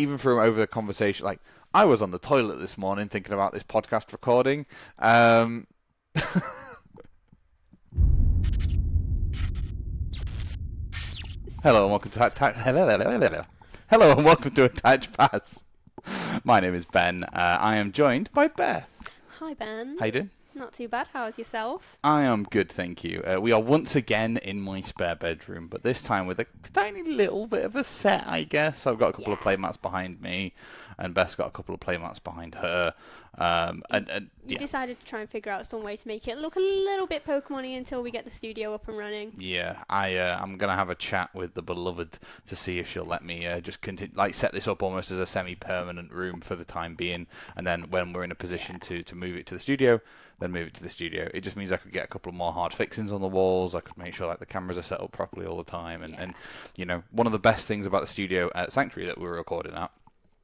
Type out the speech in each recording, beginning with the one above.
even from over the conversation, like I was on the toilet this morning thinking about this podcast recording. Hello and welcome to Hello and welcome to Attach Pass. My name is Ben. I am joined by Beth. Hi Ben. How you doing? Not too bad. How's yourself? I am good, thank you. We are once again in my spare bedroom, but this time with a tiny little bit of a set, I guess. I've got a couple of playmats behind me, and Beth's got a couple of playmats behind her. You decided to try and figure out some way to make it look a little bit Pokemon-y until we get the studio up and running. Yeah, I'm going to have a chat with the beloved to see if she'll let me just continue, like set this up almost as a semi-permanent room for the time being, and then when we're in a position to move it to the studio, then move it to the studio. It just means I could get a couple of more hard fixings on the walls. I could make sure like the cameras are set up properly all the time, and you know, one of the best things about the studio at Sanctuary that we were recording at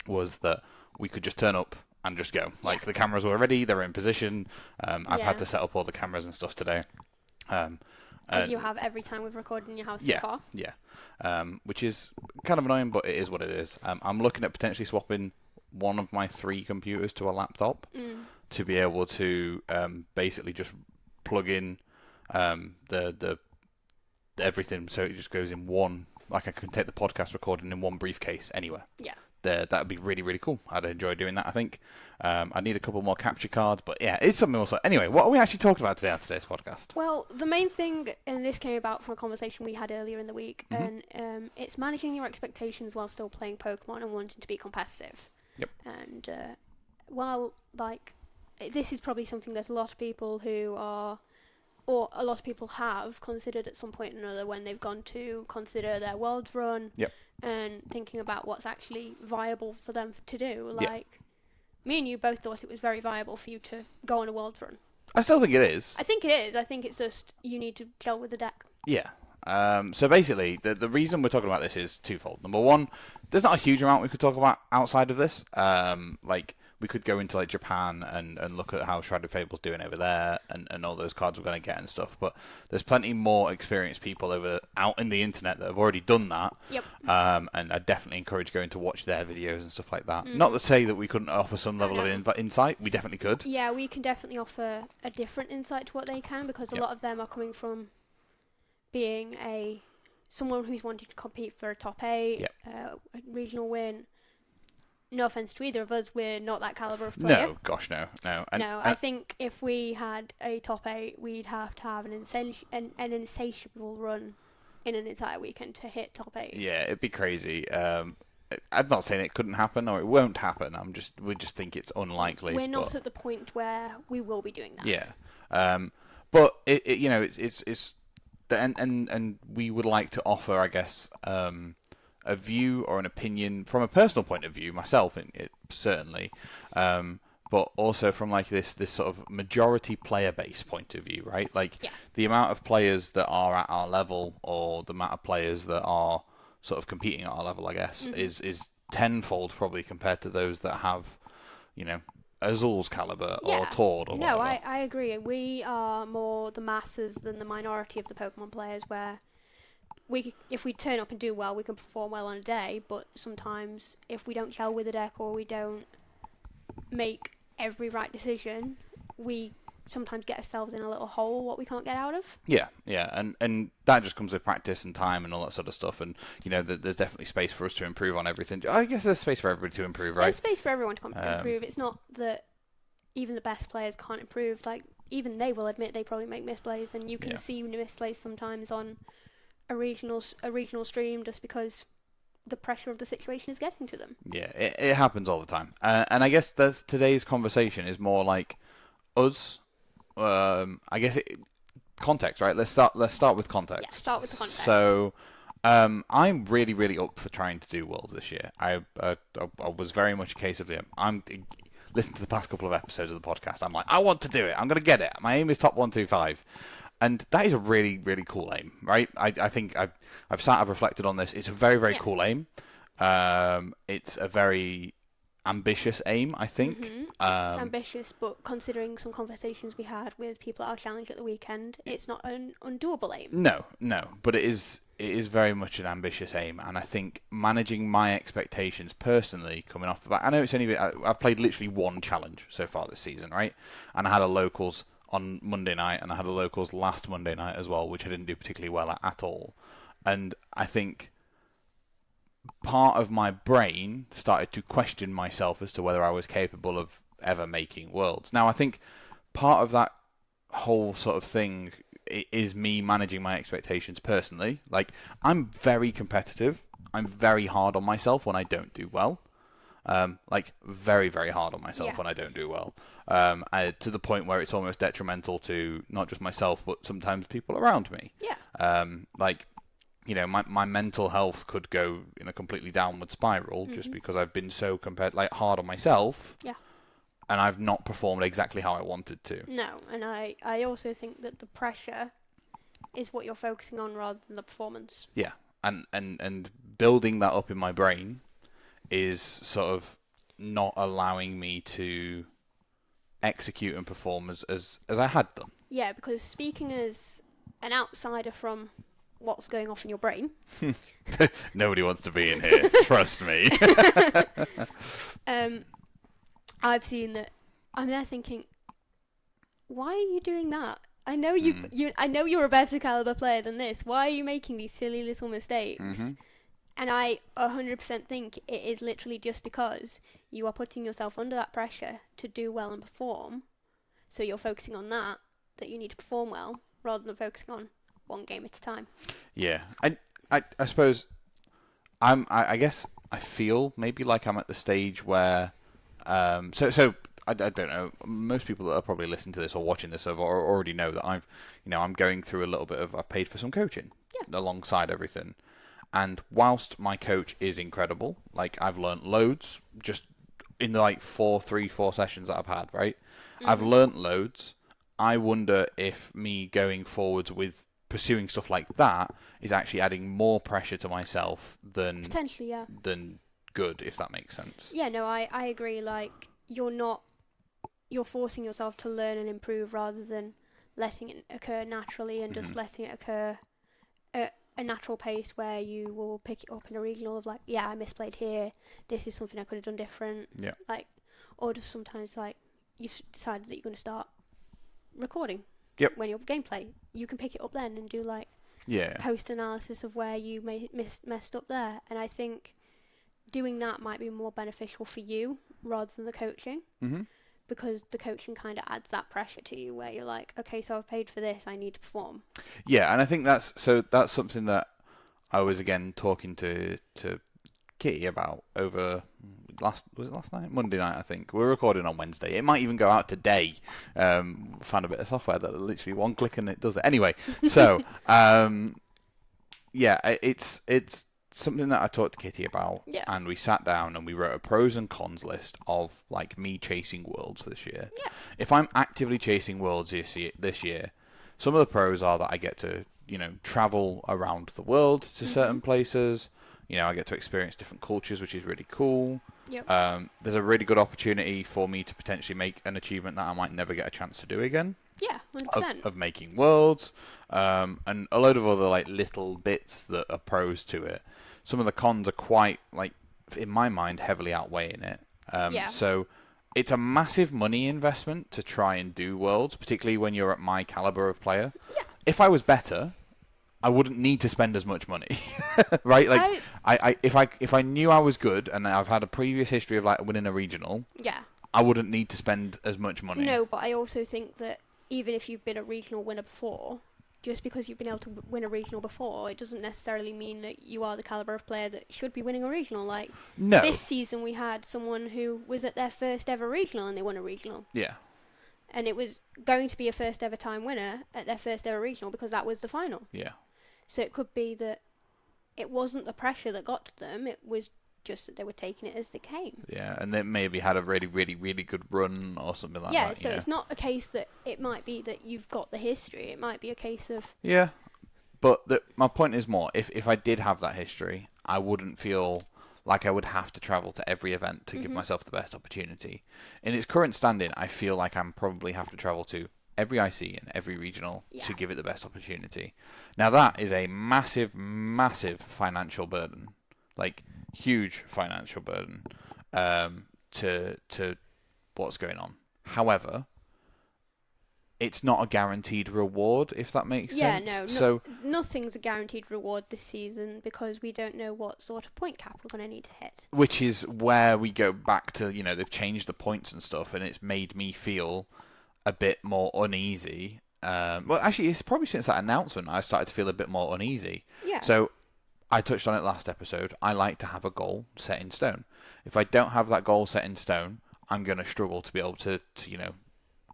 was that we could just turn up and just go. Like the cameras were ready, they're in position. I've had to set up all the cameras and stuff today. As you have every time we've recorded in your house so far. Yeah. Which is kind of annoying, but it is what it is. I'm looking at potentially swapping one of my 3 computers to a laptop to be able to basically just plug in the everything, so it just goes in one. Like I can take the podcast recording in one briefcase anywhere. Yeah. That would be really, really cool. I'd enjoy doing that, I think. I need a couple more capture cards, but yeah, it's something also. Anyway, what are we actually talking about today on today's podcast? Well, the main thing, and this came about from a conversation we had earlier in the week, and it's managing your expectations while still playing Pokemon and wanting to be competitive. Yep. And while, like, this is probably something that a lot of people who are, or a lot of people have considered at some point or another when they've gone to consider their Worlds run. Yep. And thinking about what's actually viable for them to do. Like, me and you both thought it was very viable for you to go on a Worlds run. I still think it is. I think it is. I think it's just you need to gel with the deck. Yeah. So basically, the reason we're talking about this is twofold. Number one, there's not a huge amount we could talk about outside of this. Like, we could go into like Japan and look at how Shrouded Fable's doing over there and all those cards we're going to get and stuff. But there's plenty more experienced people out in the internet that have already done that. Yep. And I definitely encourage going to watch their videos and stuff like that. Not to say that we couldn't offer some level of insight. We definitely could. Yeah, we can definitely offer a different insight to what they can, because a lot of them are coming from being someone who's wanted to compete for a top 8, a regional win. No offense to either of us, we're not that caliber of player. No, gosh, no. I think if we had a top 8, we'd have to have an insatiable run in an entire weekend to hit top 8. Yeah, it'd be crazy. I'm not saying it couldn't happen or it won't happen. We just think it's unlikely. We're not at the point where we will be doing that. Yeah. But it's and we would like to offer, I guess, a view or an opinion from a personal point of view, myself, certainly, but also from like this sort of majority player base point of view, right? Like the amount of players that are at our level, or the amount of players that are sort of competing at our level, I guess, is tenfold probably compared to those that have, you know, Azul's caliber or Tord or whatever. No, I agree. We are more the masses than the minority of the Pokemon players, where if we turn up and do well, we can perform well on a day, but sometimes if we don't gel with the deck or we don't make every right decision, we sometimes get ourselves in a little hole what we can't get out of. Yeah, and that just comes with practice and time and all that sort of stuff, and you know, there's definitely space for us to improve on everything. I guess there's space for everybody to improve, right? There's space for everyone to improve. It's not that even the best players can't improve. Like, even they will admit they probably make misplays, and you can see misplays sometimes on a regional stream just because the pressure of the situation is getting to them. Yeah, it happens all the time. And I guess today's conversation is more like us. I guess context, right? Let's start with context. Yeah, start with the context. So, I'm really, really up for trying to do Worlds this year. I was very much a case of listen to the past couple of episodes of the podcast. I'm like, I want to do it. I'm going to get it. My aim is top 125. And that is a really, really cool aim, right? I think I've reflected on this. It's a very, very cool aim. It's a very ambitious aim, I think. It's ambitious, but considering some conversations we had with people at our challenge at the weekend, it's not an undoable aim. No, but it is very much an ambitious aim, and I think managing my expectations personally coming off the back. I know it's only I've played literally one challenge so far this season, right? And I had a locals on Monday night, and I had a locals last Monday night as well, which I didn't do particularly well at all. And I think part of my brain started to question myself as to whether I was capable of ever making worlds. Now, I think part of that whole sort of thing is me managing my expectations personally. Like, I'm very competitive. I'm very hard on myself when I don't do well. Like, very, very hard on myself when I don't do well. To the point where it's almost detrimental to not just myself, but sometimes people around me. Yeah. Like, you know, my mental health could go in a completely downward spiral just because I've been so hard on myself. Yeah. And I've not performed exactly how I wanted to. No, and I also think that the pressure is what you're focusing on rather than the performance. Yeah, and building that up in my brain is sort of not allowing me to execute and perform as I had done. Yeah, because speaking as an outsider from what's going off in your brain... Nobody wants to be in here, trust me. I've seen that. I'm there thinking, why are you doing that? I know I know you're a better caliber player than this. Why are you making these silly little mistakes? And I 100% think it is literally just because you are putting yourself under that pressure to do well and perform. So you're focusing on that you need to perform well, rather than focusing on one game at a time. Yeah, I suppose I guess I feel maybe like I'm at the stage where. So I don't know. Most people that are probably listening to this or watching this already know that I'm going through a little bit of. I've paid for some coaching alongside everything, and whilst my coach is incredible, like I've learnt loads just in the 4 sessions that I've had. Right, I've learnt loads. I wonder if me going forwards with pursuing stuff like that is actually adding more pressure to myself than potentially, than good, if that makes sense. Yeah, no, I agree. Like, you're forcing yourself to learn and improve rather than letting it occur naturally and just letting it occur at a natural pace where you will pick it up in a regional of I misplayed here, this is something I could have done different. Yeah. Or just sometimes you've decided that you're going to start recording. Yep. When your gameplay, you can pick it up then and do post analysis of where you messed up there. And I think doing that might be more beneficial for you rather than the coaching, because the coaching kind of adds that pressure to you where you're like, okay, so I've paid for this, I need to perform. Yeah, and I think that's something that I was again talking to Kitty about over last night? Monday night, I think. We're recording on Wednesday. It might even go out today. Found a bit of software that literally one click and it does it. Anyway, so it's something that I talked to Kitty about, and we sat down and we wrote a pros and cons list of me chasing worlds this year. Yeah. If I'm actively chasing worlds this year, some of the pros are that I get to travel around the world to certain places. I get to experience different cultures, which is really cool. Yep. There's a really good opportunity for me to potentially make an achievement that I might never get a chance to do again. Yeah, 100%. Of making worlds, and a load of other little bits that are pros to it. Some of the cons are quite in my mind heavily outweighing it. So it's a massive money investment to try and do worlds, particularly when you're at my caliber of player. Yeah. If I was better, I wouldn't need to spend as much money, right? If I knew I was good and I've had a previous history of winning a regional, I wouldn't need to spend as much money. No, but I also think that even if you've been a regional winner before, just because you've been able to win a regional before, it doesn't necessarily mean that you are the caliber of player that should be winning a regional. No. This season we had someone who was at their first ever regional and they won a regional. Yeah. And it was going to be a first ever time winner at their first ever regional because that was the final. Yeah. So it could be that it wasn't the pressure that got to them, it was just that they were taking it as it came. Yeah, and they maybe had a really, really, really good run or something like that. Yeah, so it's not a case that it might be that you've got the history. It might be a case of... Yeah, but my point is more, if I did have that history, I wouldn't feel like I would have to travel to every event to give myself the best opportunity. In its current standing, I feel like I'm probably have to travel to every IC and every regional to give it the best opportunity. Now that is a massive, massive financial burden, like huge financial burden, to what's going on. However, it's not a guaranteed reward, if that makes sense. Yeah, So nothing's a guaranteed reward this season because we don't know what sort of point cap we're going to need to hit. which is where we go back to, they've changed the points and stuff, and it's made me feel a bit more uneasy. Well, actually, it's probably since that announcement I started to feel a bit more uneasy. Yeah. So I touched on it last episode. I like to have a goal set in stone. If I don't have that goal set in stone, I'm going to struggle to be able to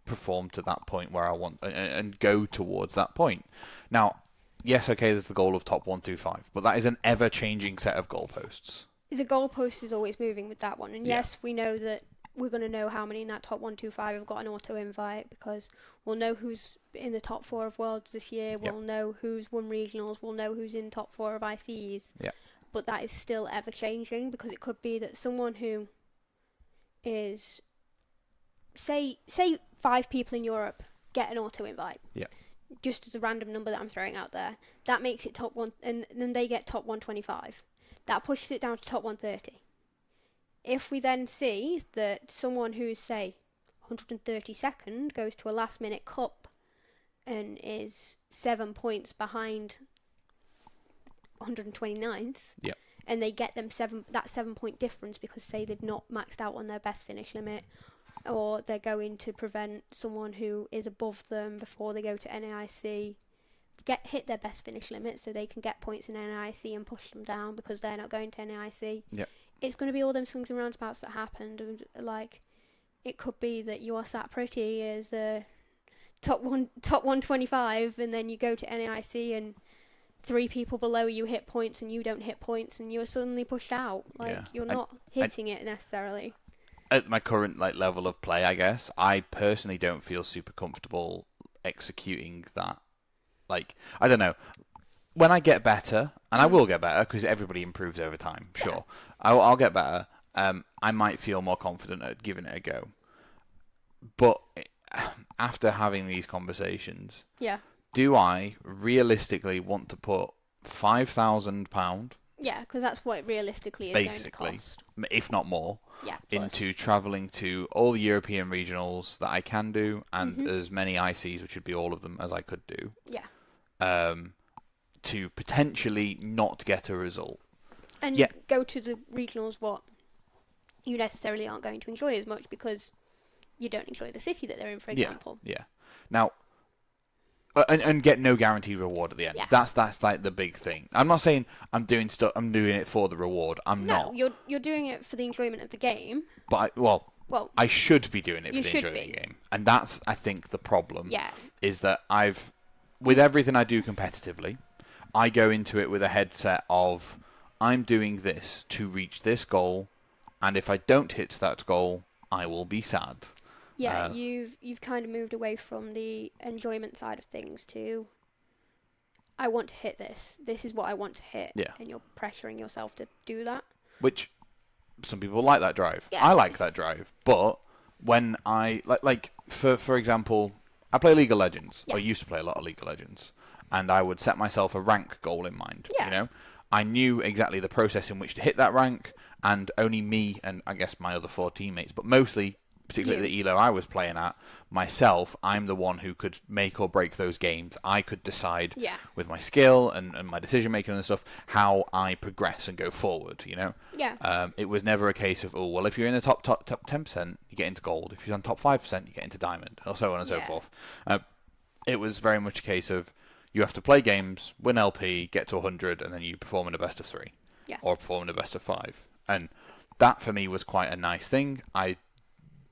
perform to that point where I want and go towards that point. Now, yes, okay, there's the goal of top 1 through 5, but that is an ever-changing set of goalposts. The goalpost is always moving with that one, and yes, we know that we're going to know how many in that top 1, 2, 5 have got an auto invite because we'll know who's in the top 4 of Worlds this year. We'll know who's won regionals. We'll know who's in top 4 of ICs. Yeah. But that is still ever changing because it could be that someone who is say 5 people in Europe get an auto invite. Yeah. Just as a random number that I'm throwing out there, that makes it top 1, and then they get top 125. That pushes it down to top 130. If we then see that someone who's, say, 132nd goes to a last-minute cup and is 7 points behind 129th, and they get them that 7-point difference because, say, they've not maxed out on their best finish limit, or they're going to prevent someone who is above them before they go to NAIC hit their best finish limit so they can get points in NAIC and push them down because they're not going to NAIC. Yep. It's going to be all them swings and roundabouts that happened. Like, it could be that you are sat pretty as a top 125, and then you go to NAIC and 3 people below you hit points and you don't hit points, and you're suddenly pushed out. Like, you're not hitting it necessarily. At my current level of play, I guess, I personally don't feel super comfortable executing that. Like, I don't know. When I get better, and I will get better because everybody improves over time, sure. I'll get better. I might feel more confident at giving it a go. But after having these conversations, do I realistically want to put £5,000? Yeah, because that's what it realistically is basically, going to cost. If not more, plus. into travelling to all the European regionals that I can do, and as many ICs, which would be all of them, as I could do. Yeah. To potentially not get a result. And go to the regionals what you necessarily aren't going to enjoy as much because you don't enjoy the city that they're in, for example. Yeah. Now, and get no guaranteed reward at the end. Yeah. That's like the big thing. I'm not saying I'm doing it for the reward. I'm not. You're doing it for the enjoyment of the game. But I should be doing it for the enjoyment of the game. And that's, I think, the problem. Yeah. Is that with everything I do competitively, I go into it with a headset of, I'm doing this to reach this goal, and if I don't hit that goal, I will be sad. Yeah, you've kind of moved away from the enjoyment side of things to, I want to hit this. This is what I want to hit. Yeah. And you're pressuring yourself to do that. Which, some people like that drive. Yeah. I like that drive. But when I, for example, I play League of Legends. Yeah. I used to play a lot of League of Legends. And I would set myself a rank goal in mind. Yeah. I knew exactly the process in which to hit that rank, and only me and I guess my other 4 teammates, but mostly, particularly the ELO I was playing at, myself, I'm the one who could make or break those games. I could decide with my skill and my decision making and stuff how I progress and go forward, Yeah. It was never a case of, if you're in the top 10%, you get into gold. If you're on top 5%, you get into diamond, or so on and so forth. It was very much a case of, you have to play games, win LP, get to 100, and then you perform in a best of 3. Yeah. Or perform in a best of 5. And that, for me, was quite a nice thing. I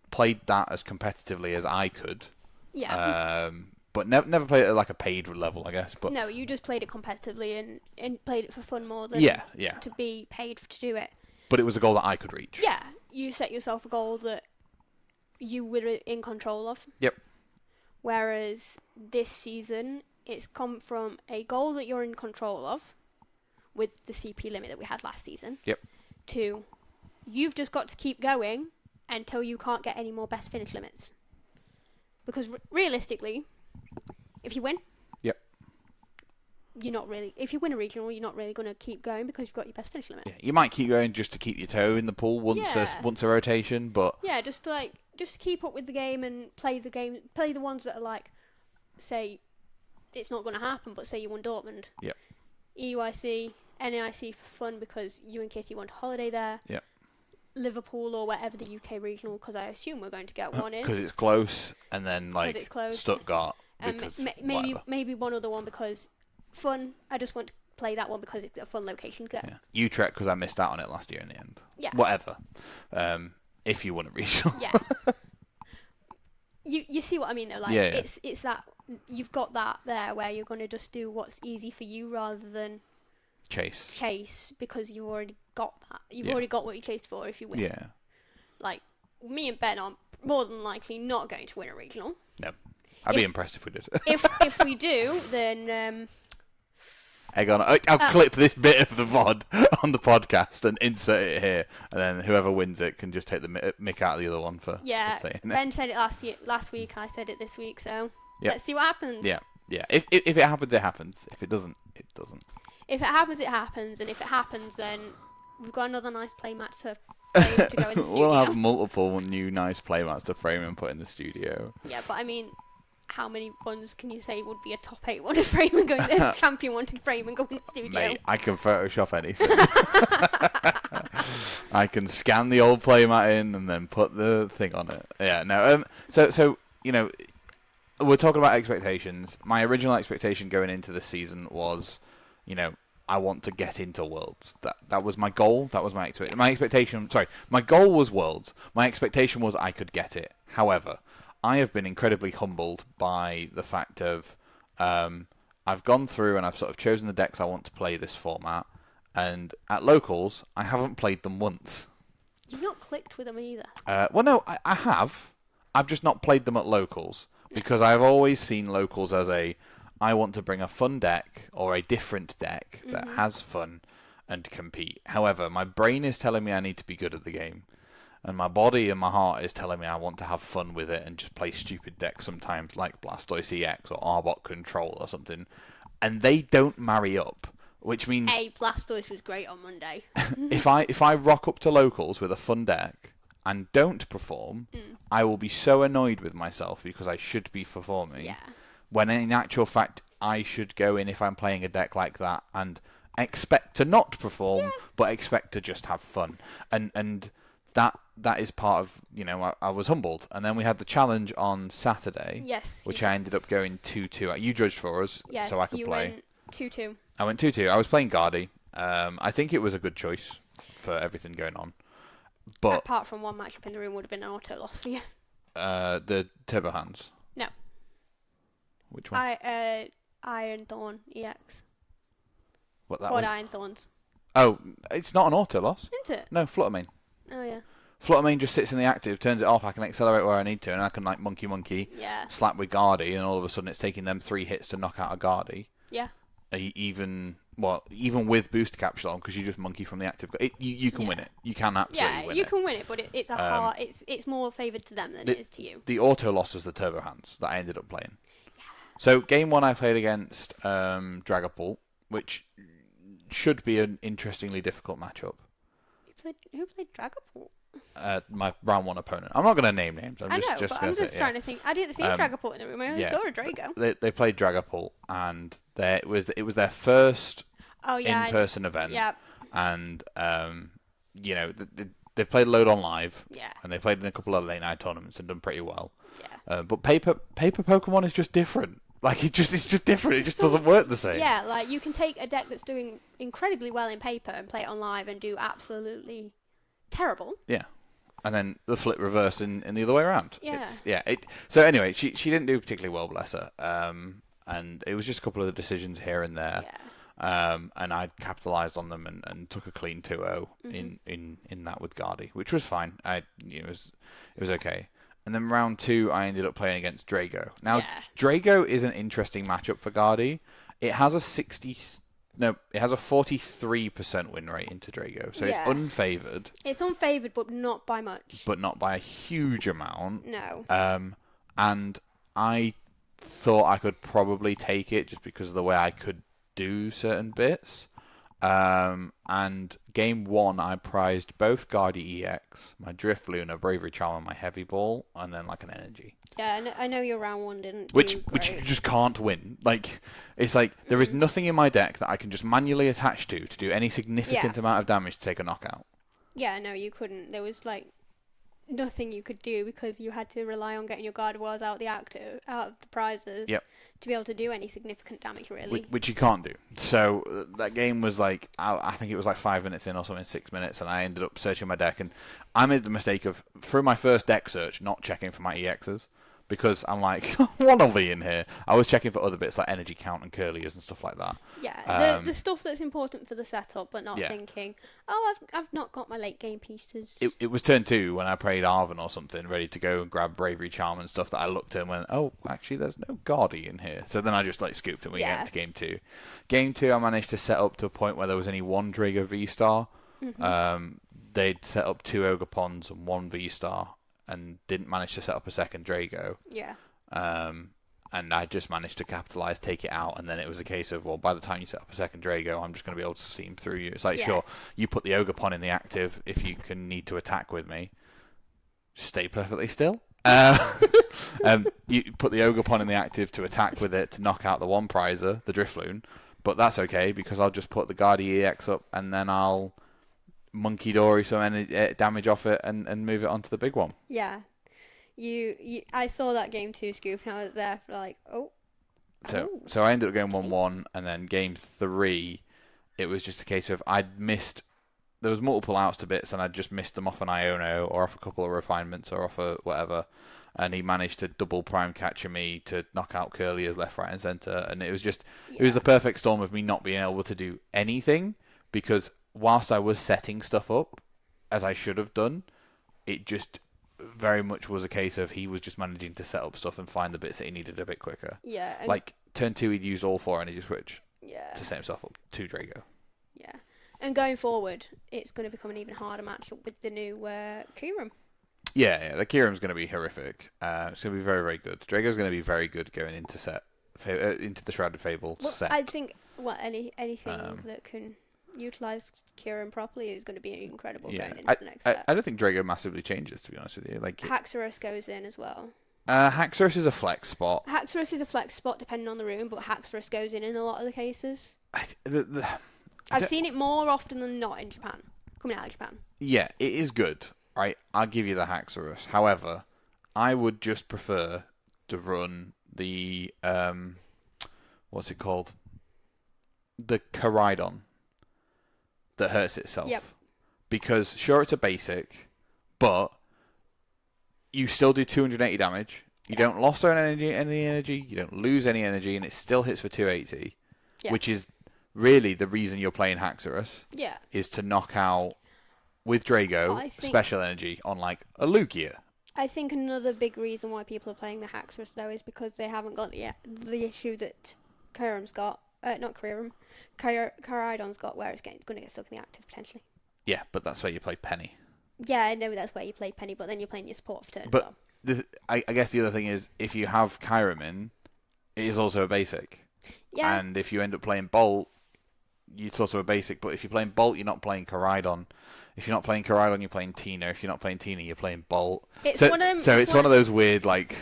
played that as competitively as I could. Yeah. But never played it at like a paid level, I guess. But no, you just played it competitively and played it for fun more than to be paid to do it. But it was a goal that I could reach. Yeah. You set yourself a goal that you were in control of. Yep. Whereas this season, it's come from a goal that you're in control of with the CP limit that we had last season. Yep. to you've just got to keep going until you can't get any more best finish limits. Because realistically, if you win, you're not really. If you win a regional, you're not really going to keep going because you've got your best finish limit. Yeah, you might keep going just to keep your toe in the pool once a rotation, but yeah, just keep up with the game and play the ones that are like, say, it's not going to happen, but say you won Dortmund. Yep. EUIC, NAIC for fun because you and Kitty want a holiday there. Yep. Liverpool or whatever the UK regional, because I assume we're going to get one is. Because it's close, and then it's close. Stuttgart. And maybe one other one because fun. I just want to play that one because it's a fun location to go. Yeah. Utrecht because I missed out on it last year in the end. Yeah. Whatever. If you want a regional. Yeah. You see what I mean though? Like it's that you've got that there where you're going to just do what's easy for you rather than chase because you've already got that. You've already got what you chased for if you win. Yeah. Like me and Ben are more than likely not going to win a regional. No. I'd be impressed if we did. if we do, then Hang on, I'll clip this bit of the VOD on the podcast and insert it here, and then whoever wins it can just take the mick out of the other one for saying it. Ben said it last week. I said it this week. So let's see what happens. Yeah. If it happens, it happens. If it doesn't, it doesn't. If it happens, it happens, and if it happens, then we've got another nice play match to go in the studio. We'll have multiple new nice play mats to frame and put in the studio. Yeah, but I mean, how many ones can you say would be a top 8 one to frame and go in the champion one to frame and go in the studio? Mate, I can Photoshop anything. I can scan the old playmat in and then put the thing on it. Yeah, no. So you know, we're talking about expectations. My original expectation going into the season was, you know, I want to get into Worlds. That was my goal. That was my expectation. My goal was Worlds. My expectation was I could get it. However, I have been incredibly humbled by the fact of I've gone through and I've sort of chosen the decks I want to play this format, and at locals I haven't played them once. You've not clicked with them either. Well, no, I have. I've just not played them at locals because I've always seen locals as I want to bring a fun deck or a different deck that has fun and compete. However, my brain is telling me I need to be good at the game. And my body and my heart is telling me I want to have fun with it and just play stupid decks sometimes like Blastoise EX or Arbok Control or something. And they don't marry up, which means... Hey, Blastoise was great on Monday. if I rock up to locals with a fun deck and don't perform, I will be so annoyed with myself because I should be performing. Yeah. When in actual fact, I should go in if I'm playing a deck like that and expect to not perform, but expect to just have fun. And that is part of, you know, I was humbled. And then we had the challenge on Saturday, which I ended up going 2-2. You judged for us, so I could play. Went 2-2. I went 2-2. I was playing Guardy. I think it was a good choice for everything going on. But apart from one matchup in the room would have been an auto loss for you. The Turbo Hands. No. Which one? Iron Thorn EX. What that Quad was? Iron Thorns. Oh, it's not an auto loss. Isn't it? No, Fluttermane. Oh yeah. Fluttermane just sits in the active, turns it off. I can accelerate where I need to, and I can like monkey, slap with Guardy, and all of a sudden it's taking them 3 hits to knock out a Guardy. Yeah. Even with boost capture on, because you just monkey from the active. You can win it. You can absolutely win it. Yeah, you can win it, but it's a hard. It's more favoured to them than it is to you. The auto loss was the Turbo Hands that I ended up playing. Yeah. So game 1 I played against Dragapult, which should be an interestingly difficult matchup. Who played Dragapult? My round 1 opponent. I'm not going to name names. I'm just trying to think. I didn't see Dragapult in the room. I only saw a Drago. They played Dragapult, and it was their first in-person event. Yeah. And you know, they played a load on live. Yeah. And they played in a couple of late night tournaments and done pretty well. Yeah. But paper Pokemon is just different. Like it's just different. It just doesn't work the same. Yeah, like you can take a deck that's doing incredibly well in paper and play it on live and do absolutely terrible. Yeah. And then the flip reverse in the other way around. Yeah. So anyway, she didn't do particularly well, bless her. And it was just a couple of the decisions here and there. Yeah. And I capitalised on them and took a clean 2-0 in that with Guardy, which was fine. It was okay. And then round 2, I ended up playing against Drago. Now, Drago is an interesting matchup for Guardy. It has a 60 no, it has a 43% win rate into Drago, so it's Yeah. unfavoured, It's unfavoured, but not by much. but not by a huge amount. No. And I thought I could probably take it just because of the way I could do certain bits. And game 1, I prized both Guardi EX, my Drifloon, a Bravery Charm, and my Heavy Ball, and then like an energy. Yeah, I know your round one didn't Which do which you great. just can't win. Like, it's like there is nothing in my deck that I can just manually attach to do any significant amount of damage to take a knockout. Yeah, no, you couldn't. There was like nothing you could do because you had to rely on getting your Gardevoirs out of the prizes Yep. to be able to do any significant damage, really. Which you can't do. So that game was like, I think it was like 5 minutes in or something, 6 minutes, and I ended up searching my deck, and I made the mistake of, through my first deck search, not checking for my EXs. Because I'm like, one will be in here. I was checking for other bits like energy count and curliers and stuff like that. Yeah, the stuff that's important for the setup, but not Yeah. thinking, oh, I've not got my late game pieces. It was turn 2 when I played Arven or something, ready to go and grab Bravery Charm and stuff, that I looked at and went, oh, actually, there's no Guardi in here. So then I just like scooped and we get into game 2. Game 2, I managed to set up to a point where there was only one Drago V-Star. They'd set up 2 Ogre Ponds and 1 V-Star, and didn't manage to set up a second Drago. Yeah. And I just managed to capitalise, take it out, and then it was a case of, well, by the time you set up a second Drago, I'm just going to be able to steam through you. It's like, sure, you put the Ogre Pon in the active if you can need to attack with me. Just stay perfectly still. You put the Ogre Pon in the active to attack with it to knock out the one prizer, the Drifloon, but that's okay because I'll just put the Guardi EX up and then I'll Monkey Dory some damage off it and move it onto the big one. Yeah. I saw that game 2 scoop and I was there for like, oh. So I ended up going 1-1, and then game 3, it was just a case of there was multiple outs to bits, and I'd just missed them off an Iono or off a couple of refinements or off a whatever, and he managed to double prime catcher me to knock out Curliers left, right, and centre, and it was just, it was the perfect storm of me not being able to do anything, because whilst I was setting stuff up, as I should have done, it just very much was a case of he was just managing to set up stuff and find the bits that he needed a bit quicker. Yeah. Like, turn 2, he'd used all 4 energy switch to set himself up to Drago. Yeah. And going forward, it's going to become an even harder matchup with the new Kyurem. Yeah, the Kyurem's going to be horrific. It's going to be very, very good. Drago's going to be very good going into into the Shrouded Fable set. I think anything that can utilise Kyurem properly is going to be incredible going into the next set. I don't think Drago massively changes, to be honest with you. Like, Haxorus goes in as well. Haxorus is a flex spot. Haxorus is a flex spot depending on the room, but Haxorus goes in a lot of the cases. I've seen it more often than not in Japan, coming out of Japan. Yeah, it is good, right? I'll give you the Haxorus. However, I would just prefer to run the what's it called? The Caridon that hurts itself. Yep. Because sure, it's a basic, but you still do 280 damage. You don't lose any energy. You don't lose any energy, and it still hits for 280, which is really the reason you're playing Haxorus. Yeah. Is to knock out with Drago special energy on like a Lugia. I think another big reason why people are playing the Haxorus though is because they haven't got the issue that Kyurem's got. Not Kyurem. Caridon's got, where it's going to get stuck in the active potentially. Yeah, but that's where you play Penny. Yeah, I know that's where you play Penny, but then you're playing your support for turn as But well. I guess the other thing is, if you have Kyurem in, it is also a basic. Yeah. And if you end up playing Bolt, it's also a basic. But if you're playing Bolt, you're not playing Caridon. If you're not playing Caridon, you're playing Tina. If you're not playing Tina, you're playing Bolt. It's one of those weird, like...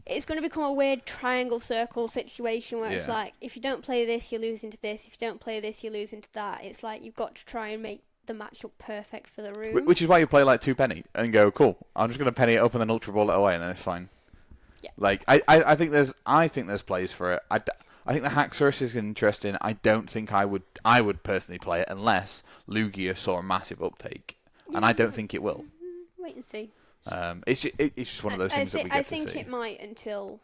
It's going to become a weird triangle circle situation where it's like, if you don't play this, you lose into this. If you don't play this, you lose into that. It's like you've got to try and make the matchup perfect for the room. Which is why you play like 2 Penny and go, cool, I'm just going to Penny it up and then Ultra Ball it away and then it's fine. Yeah. Like, I think there's plays for it. I think the Haxorus is interesting. I don't think I would personally play it unless Lugia saw a massive uptake. And I don't think it will. Wait and see. It's just one of those things that we get to see. I think it might until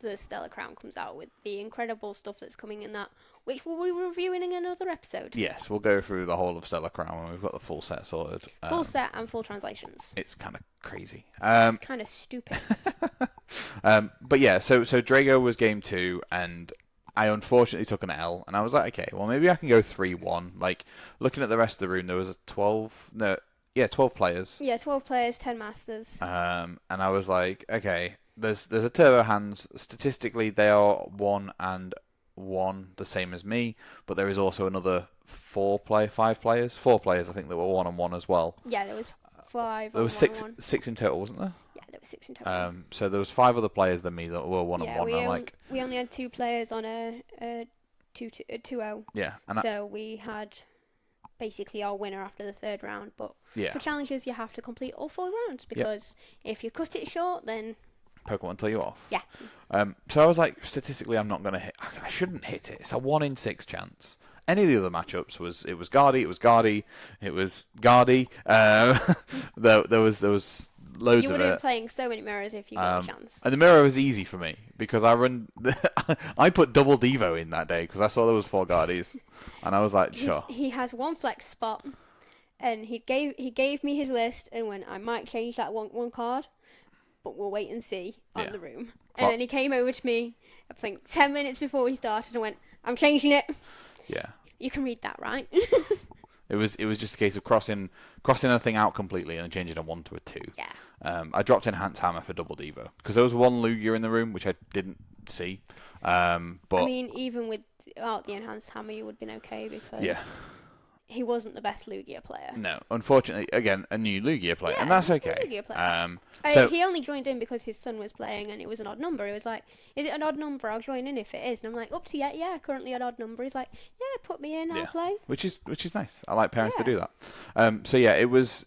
the Stellar Crown comes out with the incredible stuff that's coming in that, which we'll be reviewing in another episode. Yes, we'll go through the whole of Stellar Crown when we've got the full set sorted. Full set and full translations. It's kind of crazy. It's kind of stupid. But yeah, so Drago was game 2, and I unfortunately took an L, and I was like, okay, well maybe I can go 3-1. Like looking at the rest of the room, there was 12 players. Yeah, 12 players, 10 masters. And I was like, okay, there's a Turbo Hands. Statistically, they are 1-1, the same as me, but there is also another 4 players. I think that were 1-1 as well. Yeah, there was 5. There was six in total, wasn't there? Yeah, there was 6 in total. So there was 5 other players than me that were 1-1. We only had 2 players on a 2-0. Yeah, So we had basically our winner after the 3rd round. But for challenges, you have to complete all 4 rounds because if you cut it short, then Pokemon will tell you off. Yeah. So I was like, statistically, I'm not going to hit. I shouldn't hit it. It's a 1 in 6 chance. Any of the other matchups it was Guardy, it was Guardy. There was loads you of would have it. been playing so many mirrors if you got a chance. And the mirror was easy for me because I put double Devo in that day because I saw there was 4 Guardies, and I was like, sure. He has 1 flex spot, and he gave me his list and went, I might change that one card, but we'll wait and see on the room. And then he came over to me, I think 10 minutes before we started, and went, I'm changing it. Yeah. You can read that, right? It was just a case of crossing a thing out completely and changing a 1 to a 2. Yeah. I dropped Enhanced Hammer for double Devo because there was 1 Lugia in the room which I didn't see. But I mean, even without the Enhanced Hammer, you would have been okay because he wasn't the best Lugia player. No, unfortunately, again, a new Lugia player, and that's okay. Lugia player. So he only joined in because his son was playing, and it was an odd number. He was like, "Is it an odd number? I'll join in if it is." And I'm like, "Up to you, yeah, currently an odd number." He's like, "Yeah, put me in, I'll play." Which is nice. I like parents to do that. So yeah, it was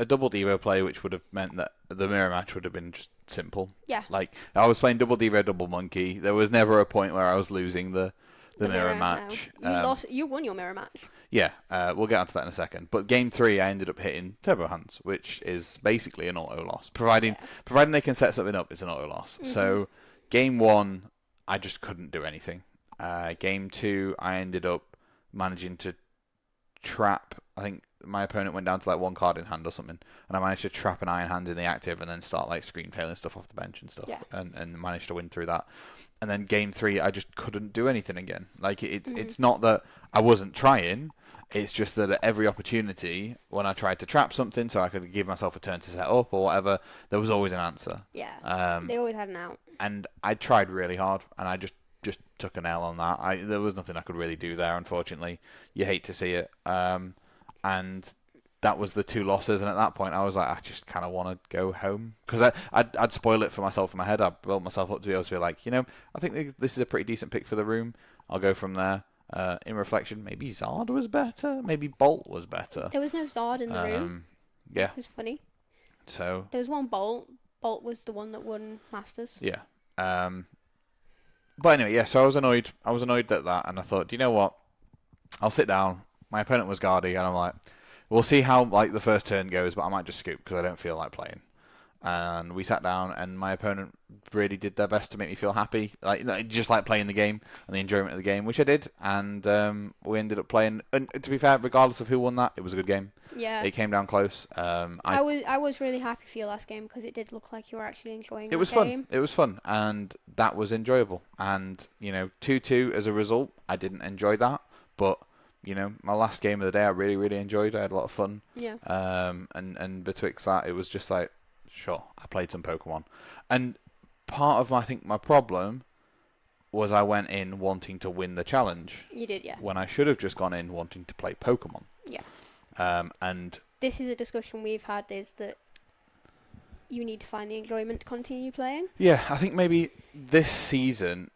a double Devo play, which would have meant that the mirror match would have been just simple. Yeah. Like I was playing double Devo, double Monkey. There was never a point where I was losing the mirror match. No. You won your mirror match. Yeah, we'll get onto that in a second. But game 3, I ended up hitting Turbo Hands, which is basically an auto loss. Providing they can set something up, it's an auto loss. Mm-hmm. So game 1, I just couldn't do anything. Game 2, I ended up managing to trap. I think my opponent went down to like 1 card in hand or something, and I managed to trap an Iron Hand in the active and then start like scream tailing stuff off the bench and stuff, and managed to win through that. And then game 3, I just couldn't do anything again. Like it's not that I wasn't trying. It's just that at every opportunity, when I tried to trap something so I could give myself a turn to set up or whatever, there was always an answer. Yeah. They always had an out. And I tried really hard, and I just took an L on that. There was nothing I could really do there, unfortunately. You hate to see it. And that was the 2 losses, and at that point I was like, I just kind of want to go home because I'd spoil it for myself in my head. I built myself up to be able to be like, I think this is a pretty decent pick for the room. I'll go from there. In reflection, maybe Zard was better, maybe Bolt was better. There was no Zard in the room. Yeah, it was funny. So there was 1 Bolt. Bolt was the one that won Masters. Yeah. But anyway, yeah. So I was annoyed. At that, and I thought, do you know what? I'll sit down. My opponent was Guardy, and I'm like, we'll see how like the first turn goes, but I might just scoop because I don't feel like playing. And we sat down, and my opponent really did their best to make me feel happy, like just like playing the game and the enjoyment of the game, which I did. And we ended up playing. And to be fair, regardless of who won that, it was a good game. Yeah, it came down close. I was really happy for your last game because it did look like you were actually enjoying. It was fun. It was fun, and that was enjoyable. And 2-2 as a result, I didn't enjoy that, but. My last game of the day, I really, really enjoyed. I had a lot of fun. Yeah. And betwixt that, it was just like, sure, I played some Pokemon. And part of my problem was I went in wanting to win the challenge. You did, yeah. When I should have just gone in wanting to play Pokemon. Yeah. And this is a discussion we've had, is that you need to find the enjoyment to continue playing. Yeah, I think maybe this season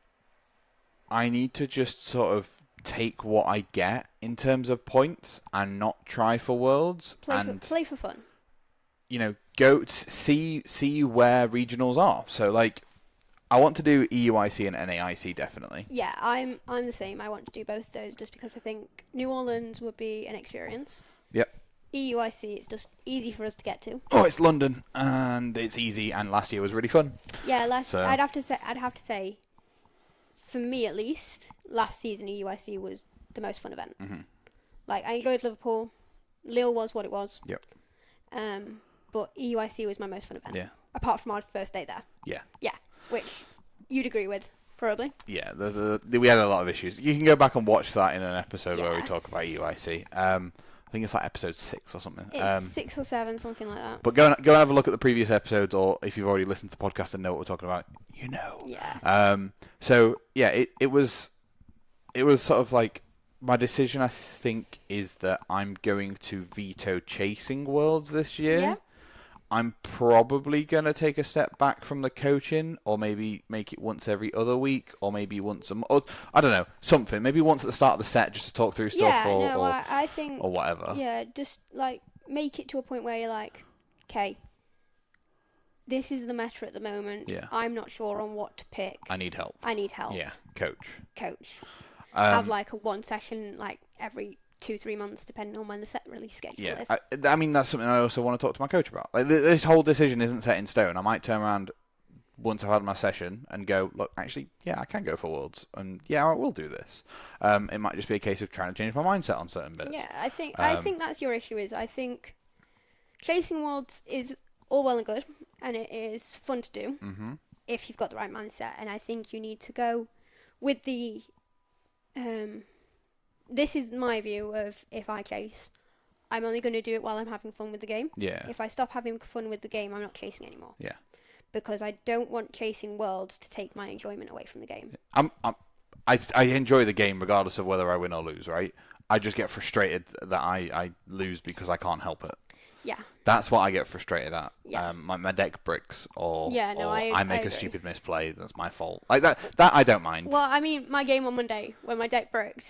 I need to just sort of take what I get in terms of points and not try for worlds. Play for fun. Go see where regionals are. So like, I want to do EUIC and NAIC definitely. Yeah, I'm the same. I want to do both those just because I think New Orleans would be an experience. Yep. EUIC, it's just easy for us to get to. Oh, it's London and it's easy, and last year was really fun. Yeah, I'd have to say, for me at least, last season EUIC was the most fun event. Mm-hmm. Like, I enjoyed Liverpool. Lille was what it was. Yep. But EUIC was my most fun event. Yeah. Apart from our first day there. Yeah. Yeah, which you'd agree with. Probably. Yeah, we had a lot of issues. You can go back and watch that in an episode where we Yeah. talk about UIC. I think it's like episode 6 or something. It's 6 or 7, something like that. But go and have a look at the previous episodes, or if you've already listened to the podcast and know what we're talking about, you know. Yeah. So yeah, it was sort of like my decision. I think is that I'm going to veto Chasing Worlds this year. Yeah. I'm probably going to take a step back from the coaching, or maybe make it once every other week, or maybe once a month. Or, I don't know, something. Maybe once at the start of the set just to talk through stuff, I think, or whatever. Yeah, just like make it to a point where you're like, okay, this is the meta at the moment. Yeah. I'm not sure on what to pick. I need help. Yeah, Coach. Have like a one session like every 2-3 months, depending on when the set release schedule is. I mean, that's something I also want to talk to my coach about. Like, this whole decision isn't set in stone. I might turn around once I've had my session and go, look, actually, yeah, I can go for Worlds, and yeah, I will do this. It might just be a case of trying to change my mindset on certain bits. Yeah, I think that's your issue. I think Chasing Worlds is all well and good, and it is fun to do if you've got the right mindset. And I think you need to go with the this is my view of if I chase, I'm only going to do it while I'm having fun with the game. Yeah. If I stop having fun with the game, I'm not chasing anymore. Yeah. Because I don't want Chasing Worlds to take my enjoyment away from the game. I enjoy the game regardless of whether I win or lose, right? I just get frustrated that I lose because I can't help it. Yeah. That's what I get frustrated at. Yeah. My deck bricks, or I make a agree. stupid misplay. That's my fault. Like that I don't mind. Well, I mean, my game on Monday when my deck broke,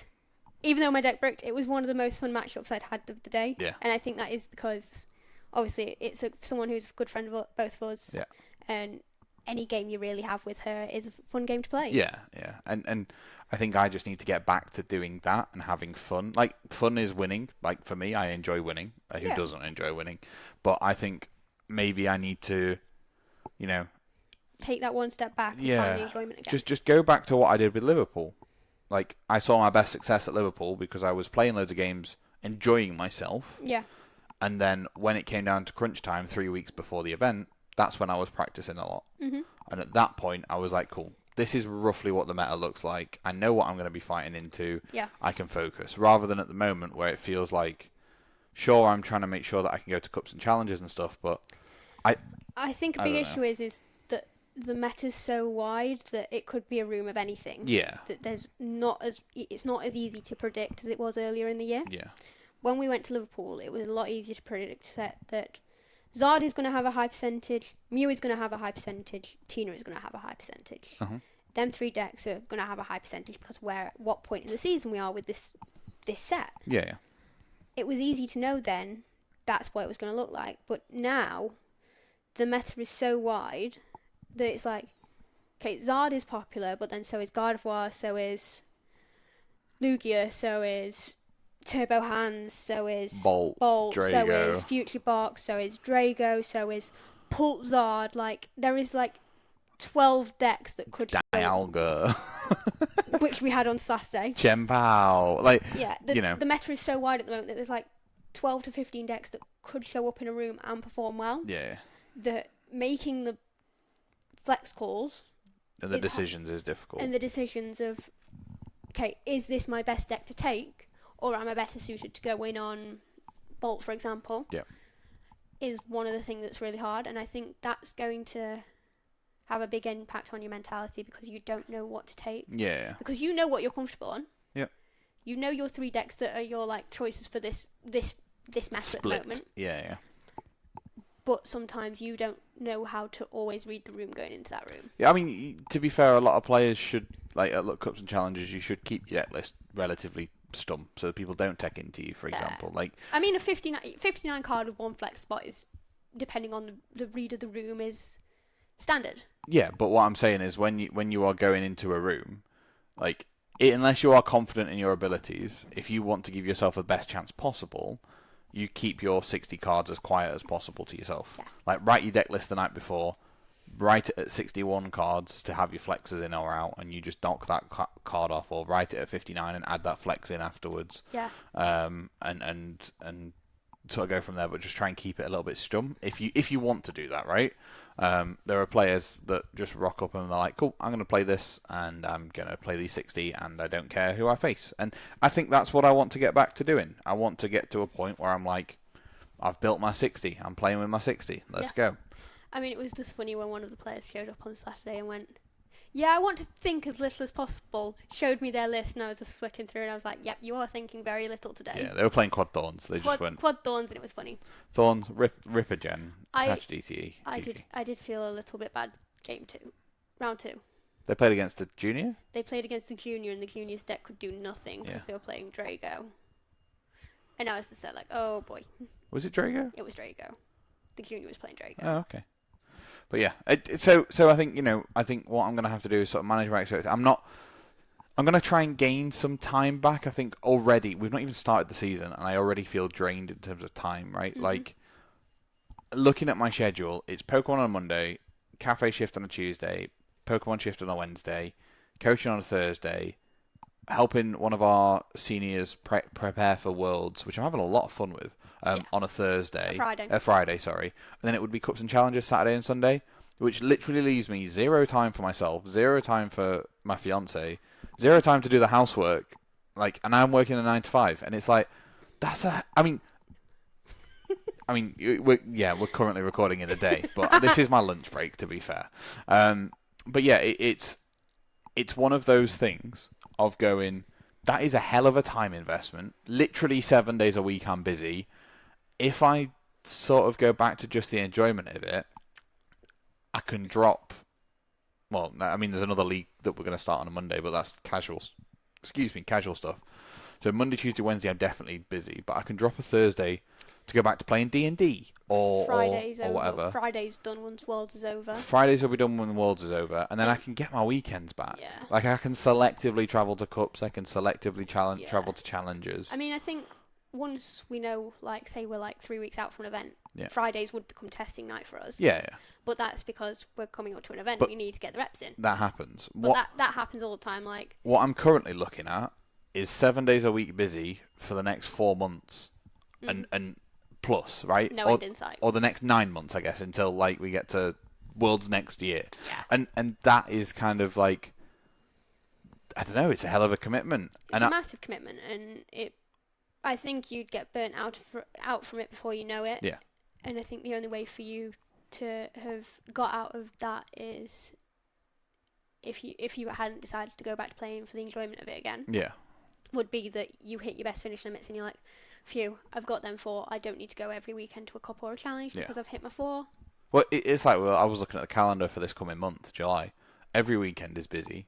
even though my deck broke, it was one of the most fun matchups I'd had of the day. Yeah. And I think that is because, obviously, it's someone who's a good friend of both of us. Yeah. And any game you really have with her is a fun game to play. Yeah. And I think I just need to get back to doing that and having fun. Like, fun is winning. Like, for me, I enjoy winning. Who doesn't enjoy winning? But I think maybe I need to, take that one step back and find the enjoyment again. Just go back to what I did with Liverpool. Like, I saw my best success at Liverpool because I was playing loads of games, enjoying myself. Yeah. And then when it came down to crunch time 3 weeks before the event, that's when I was practicing a lot. Mm-hmm. And at that point, I was like, cool, this is roughly what the meta looks like. I know what I'm going to be fighting into. Yeah. I can focus. Rather than at the moment where it feels like, sure, I'm trying to make sure that I can go to cups and challenges and stuff, but I think a big issue is that the meta's so wide that it could be a room of anything. Yeah. That it's not as easy to predict as it was earlier in the year. Yeah. When we went to Liverpool, it was a lot easier to predict that Zard is going to have a high percentage, Mew is going to have a high percentage, Tina is going to have a high percentage. Uh-huh. Them 3 decks are going to have a high percentage because what point in the season we are with this set. Yeah. It was easy to know then that's what it was going to look like. But now, the meta is so wide that it's like, okay, Zard is popular, but then so is Gardevoir, so is Lugia, so is Turbo Hands, so is Bolt, so Drago. is Future Box, so is Drago, so is Pult Zard. Like, there is like 12 decks that could Dialga. which we had on Saturday. Chempao. Like, Yeah, the meta is so wide at the moment that there's like 12 to 15 decks that could show up in a room and perform well. Yeah. That making the flex calls And the decisions is difficult. and the decisions of, okay, is this my best deck to take, or am I better suited to go in on Bolt, for example? Yeah. Is one of the things that's really hard, and I think that's going to have a big impact on your mentality because you don't know what to take. Yeah. Because you know what you're comfortable on. Yep. You know your 3 decks that are your like choices for this meta at the moment. Yeah. But sometimes you don't know how to always read the room going into that room. Yeah, I mean, to be fair, a lot of players should, like, at Cups and Challenges, you should keep your deck list relatively stum so that people don't tech into you, for example. Like, I mean, a 59 card with 1 flex spot is, depending on the read of the room, is standard. Yeah, but what I'm saying is when you are going into a room, like, unless you are confident in your abilities, if you want to give yourself the best chance possible, you keep your 60 cards as quiet as possible to yourself. Yeah. Like, write your deck list the night before, write it at 61 cards to have your flexes in or out, and you just knock that card off, or write it at 59 and add that flex in afterwards. Yeah. And sort of go from there, but just try and keep it a little bit stum. If you want to do that, right? There are players that just rock up and they're like, cool, I'm going to play this and I'm going to play these 60 and I don't care who I face. And I think that's what I want to get back to doing. I want to get to a point where I'm like, I've built my 60. I'm playing with my 60. Let's go. I mean, it was just funny when one of the players showed up on Saturday and went, yeah, I want to think as little as possible. Showed me their list and I was just flicking through and I was like, yep, you are thinking very little today. Yeah, they were playing quad thorns. They just went quad thorns and it was funny. Thorns, Ripper Gen, attach DTE. I did feel a little bit bad round 2. They played against the junior? They played against the junior and the junior's deck could do nothing because they were playing Drago. And I was just like, oh boy. Was it Drago? It was Drago. The junior was playing Drago. Oh, okay. But yeah, so I think I think what I'm going to have to do is sort of manage my expectations. I'm going to try and gain some time back. I think already we've not even started the season, and I already feel drained in terms of time. Right, like looking at my schedule, it's Pokemon on a Monday, cafe shift on a Tuesday, Pokemon shift on a Wednesday, coaching on a Thursday, helping one of our seniors prepare for Worlds, which I'm having a lot of fun with. On a Thursday. Friday, sorry. And then it would be Cups and Challenges Saturday and Sunday, which literally leaves me 0 time for myself, 0 time for my fiance, 0 time to do the housework. And I'm working a 9 to 5, and it's like, we're currently recording in the day, but this is my lunch break, to be fair. But yeah, it's one of those things of going, that is a hell of a time investment. Literally 7 days a week I'm busy. If I sort of go back to just the enjoyment of it, I can drop. Well, I mean, there's another league that we're going to start on a Monday, but that's casual stuff. So Monday, Tuesday, Wednesday, I'm definitely busy, but I can drop a Thursday to go back to playing D&D or whatever. Friday's done once Worlds is over. Fridays will be done when Worlds is over, and then I can get my weekends back. Yeah. I can selectively travel to Cups. I can selectively travel to Challenges. I mean, I think once we know, say we're 3 weeks out from an event, Fridays would become testing night for us. Yeah. But that's because we're coming up to an event. We need to get the reps in. That happens. But that happens all the time. What I'm currently looking at is 7 days a week busy for the next 4 months, and plus, right? No end in sight. Or the next 9 months, I guess, until we get to Worlds next year. Yeah. And that is kind of I don't know. It's a hell of a commitment. It's a massive commitment, and I think you'd get burnt out from it before you know it. Yeah. And I think the only way for you to have got out of that is if you hadn't decided to go back to playing for the enjoyment of it again. Yeah. Would be that you hit your best finish limits and you're like, phew, I've got them 4. I don't need to go every weekend to a cup or a challenge because I've hit my 4. Well, it's I was looking at the calendar for this coming month, July. Every weekend is busy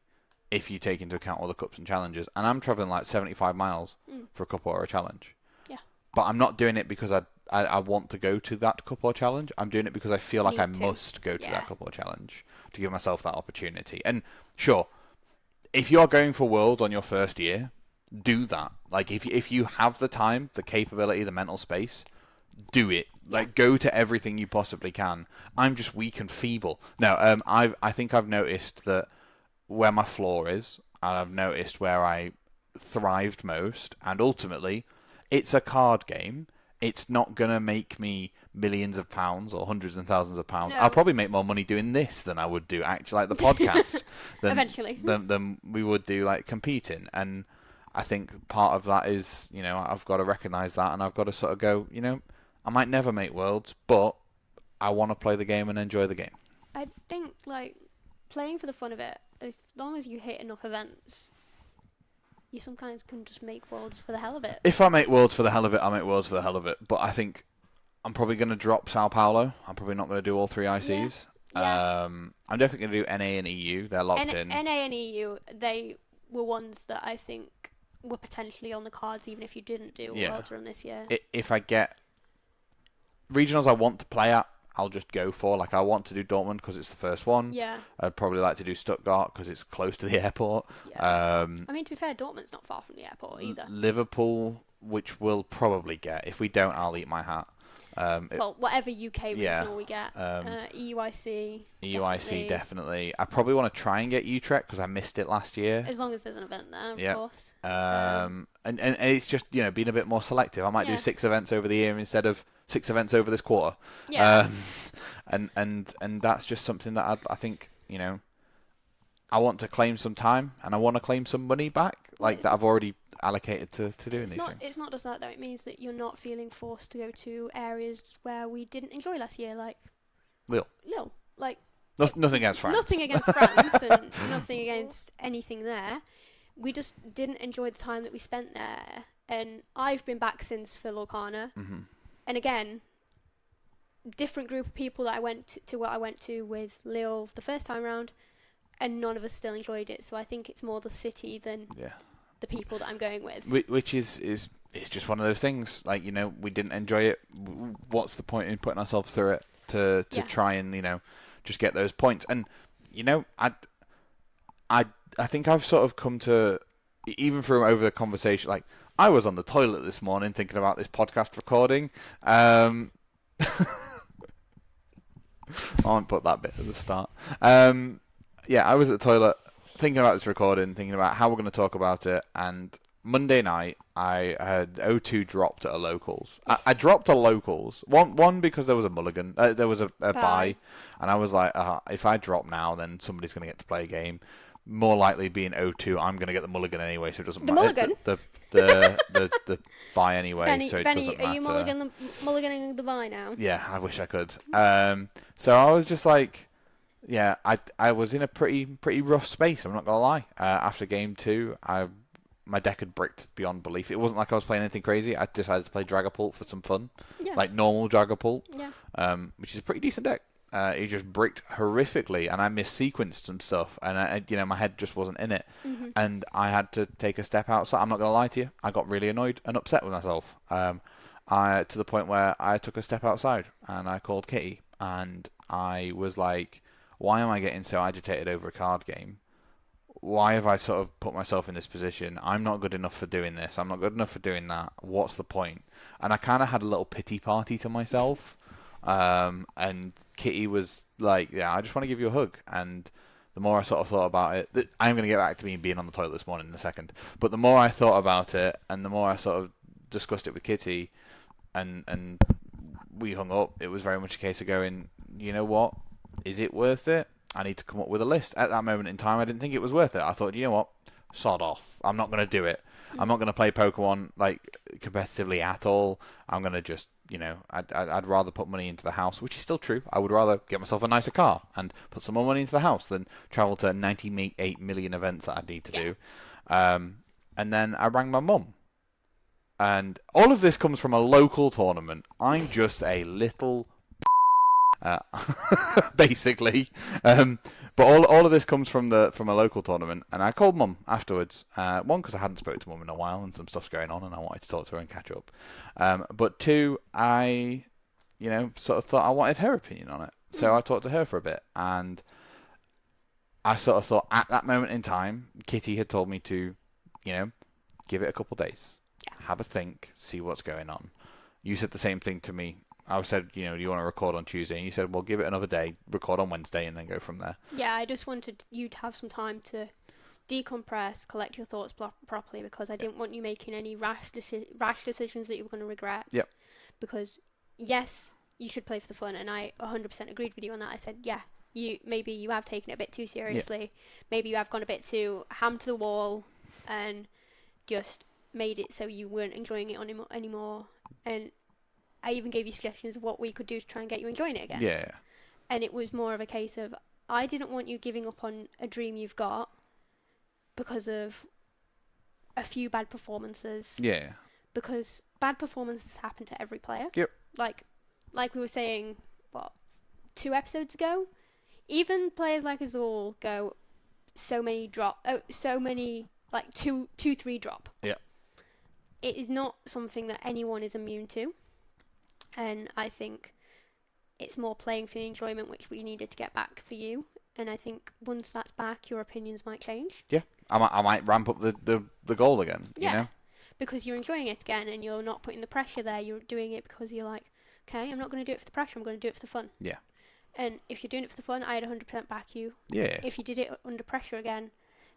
if you take into account all the Cups and Challenges. And I'm travelling 75 miles for a cup or a challenge. Yeah. But I'm not doing it because I want to go to that cup or challenge. I'm doing it because I feel like I must go to that cup or challenge to give myself that opportunity. And sure, if you're going for Worlds on your first year, do that. If you have the time, the capability, the mental space, do it. Go to everything you possibly can. I'm just weak and feeble. No, I think I've noticed that where my flaw is, and I've noticed where I thrived most, and ultimately, it's a card game. It's not going to make me millions of pounds or hundreds and thousands of pounds. No, I'll probably make more money doing this than I would do actually the podcast. Eventually. Than we would do competing. And I think part of that is, I've got to recognise that, and I've got to sort of go, I might never make Worlds, but I want to play the game and enjoy the game. I think, playing for the fun of it, as long as you hit enough events, you sometimes can just make Worlds for the hell of it. If I make Worlds for the hell of it, I make Worlds for the hell of it. But I think I'm probably going to drop Sao Paulo. I'm probably not going to do all 3 ICs. Yeah. I'm definitely going to do NA and EU. They're locked in. NA and EU, they were ones that I think were potentially on the cards even if you didn't do Worlds run this year. If I get regionals I want to play at, I'll just go for. I want to do Dortmund because it's the first one. Yeah. I'd probably like to do Stuttgart because it's close to the airport. Yeah. I mean, to be fair, Dortmund's not far from the airport either. Liverpool, which we'll probably get. If we don't, I'll eat my hat. Whatever UK regional yeah, we get. EUIC. EUIC definitely. I probably want to try and get Utrecht because I missed it last year. As long as there's an event there, of course. And it's just being a bit more selective. I might do 6 events over the year instead of 6 events over this quarter. Yeah. And that's just something that I think I want to claim some time and I want to claim some money back, that I've already allocated to doing these things. It's not just that though. It means that you're not feeling forced to go to areas where we didn't enjoy last year, like Lille. Like nothing against France. Nothing against France and nothing against anything there. We just didn't enjoy the time that we spent there. And I've been back since for Lorcana. Mm-hmm. And again, different group of people that I went to what I went to with Lille the first time round, and none of us still enjoyed it. So I think it's more the city than the people that I'm going with. Which is it's just one of those things. We didn't enjoy it. What's the point in putting ourselves through it to try and just get those points? And I think I've sort of come to, even from over the conversation, I was on the toilet this morning thinking about this podcast recording. I won't put that bit at the start. I was at the toilet thinking about this recording, thinking about how we're going to talk about it, and Monday night I had O2 dropped at a locals. Yes. I dropped a locals. One because there was a mulligan, there was a bye, and I was like, if I drop now, then somebody's going to get to play a game. More likely being O2, I'm going to get the mulligan anyway, so it doesn't matter. Mulligan? The bye anyway, so it doesn't matter. Are you mulliganing the bye now? Yeah, I wish I could. So I was just like, I was in a pretty rough space. I'm not gonna lie. After game 2, my deck had bricked beyond belief. It wasn't like I was playing anything crazy. I decided to play Dragapult for some fun, like normal Dragapult, which is a pretty decent deck. It just bricked horrifically, and I missequenced some stuff, and my head just wasn't in it, and I had to take a step outside. I'm not gonna lie to you. I got really annoyed and upset with myself. To the point where I took a step outside and I called Kitty, and I was like, why am I getting so agitated over a card game? Why have I sort of put myself in this position? I'm not good enough for doing this. I'm not good enough for doing that. What's the point? And I kind of had a little pity party to myself. And Kitty was like, I just want to give you a hug. And the more I sort of thought about it, I'm going to get back to me being on the toilet this morning in a second. But the more I thought about it, and the more I sort of discussed it with Kitty, and we hung up, it was very much a case of going, you know what? Is it worth it? I need to come up with a list. At that moment in time, I didn't think it was worth it. I thought, you know what? Sod off. I'm not going to do it. I'm not going to play Pokemon competitively at all. I'm going to just, I'd rather put money into the house, which is still true. I would rather get myself a nicer car and put some more money into the house than travel to 98 million events that I need to do. And then I rang my mum. And all of this comes from a local tournament. I'm just a little basically. But all of this comes from a local tournament, and I called Mum afterwards. One, because I hadn't spoken to Mum in a while, and some stuff's going on, and I wanted to talk to her and catch up. But two, I, sort of thought I wanted her opinion on it, so I talked to her for a bit, and I sort of thought at that moment in time, Kitty had told me to, give it a couple of days, have a think, see what's going on. You said the same thing to me. I said, do you want to record on Tuesday? And you said, well, give it another day, record on Wednesday, and then go from there. Yeah, I just wanted you to have some time to decompress, collect your thoughts properly, because I didn't want you making any rash decisions that you were going to regret. Yep. Because, yes, you should play for the fun, and I 100% agreed with you on that. I said, maybe you have taken it a bit too seriously. Yep. Maybe you have gone a bit too ham to the wall and just made it so you weren't enjoying it anymore. And I even gave you suggestions of what we could do to try and get you enjoying it again. Yeah. And it was more of a case of, I didn't want you giving up on a dream you've got because of a few bad performances. Yeah. Because bad performances happen to every player. Yep. Like we were saying, 2 episodes ago? Even players like us all go so many, 2-3 drop. Yeah. It is not something that anyone is immune to. And I think it's more playing for the enjoyment, which we needed to get back for you. And I think once that's back, your opinions might change. Yeah, I might ramp up the goal again. Because you're enjoying it again, and you're not putting the pressure there. You're doing it because you're like, Okay, I'm not going to do it for the pressure. I'm going to do it for the fun. Yeah. And if you're doing it for the fun, I'd 100% back you. Yeah. If you did it under pressure again,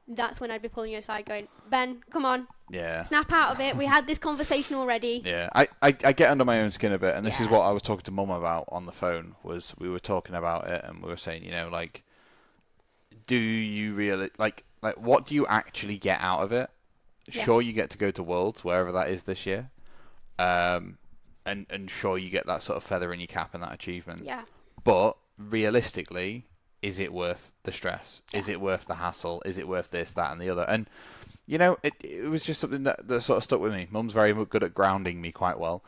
that's when I'd be pulling you aside going, Ben, come on. Yeah. Snap out of it. We had this conversation already. Yeah. I get under my own skin a bit, and this is Yeah. what I was talking to Mum about on the phone, was we were talking about it, and we were saying, like, do you really, like what do you actually get out of it? Yeah. Sure, you get to go to Worlds, wherever that is this year. And sure, you get that sort of feather in your cap and that achievement. Yeah. But realistically, is it worth the stress? Yeah. Is it worth the hassle? Is it worth this, that, and the other? And it was just something that sort of stuck with me. Mum's very good at grounding me quite well.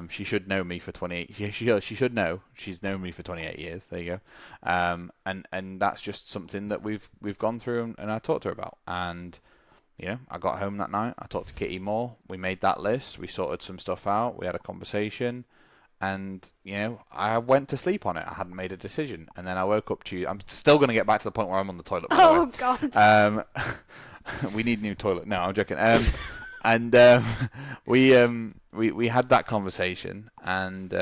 She should know me for 28. She should know. She's known me for 28 years. There you go. And that's just something that we've gone through, and I talked to her about. And I got home that night. I talked to Kitty more. We made that list. We sorted some stuff out. We had a conversation. And, I went to sleep on it. I hadn't made a decision. And then I woke up to... I'm still going to get back to the point where I'm on the toilet, by the way. God. We need a new toilet. No, I'm joking. And we had that conversation. And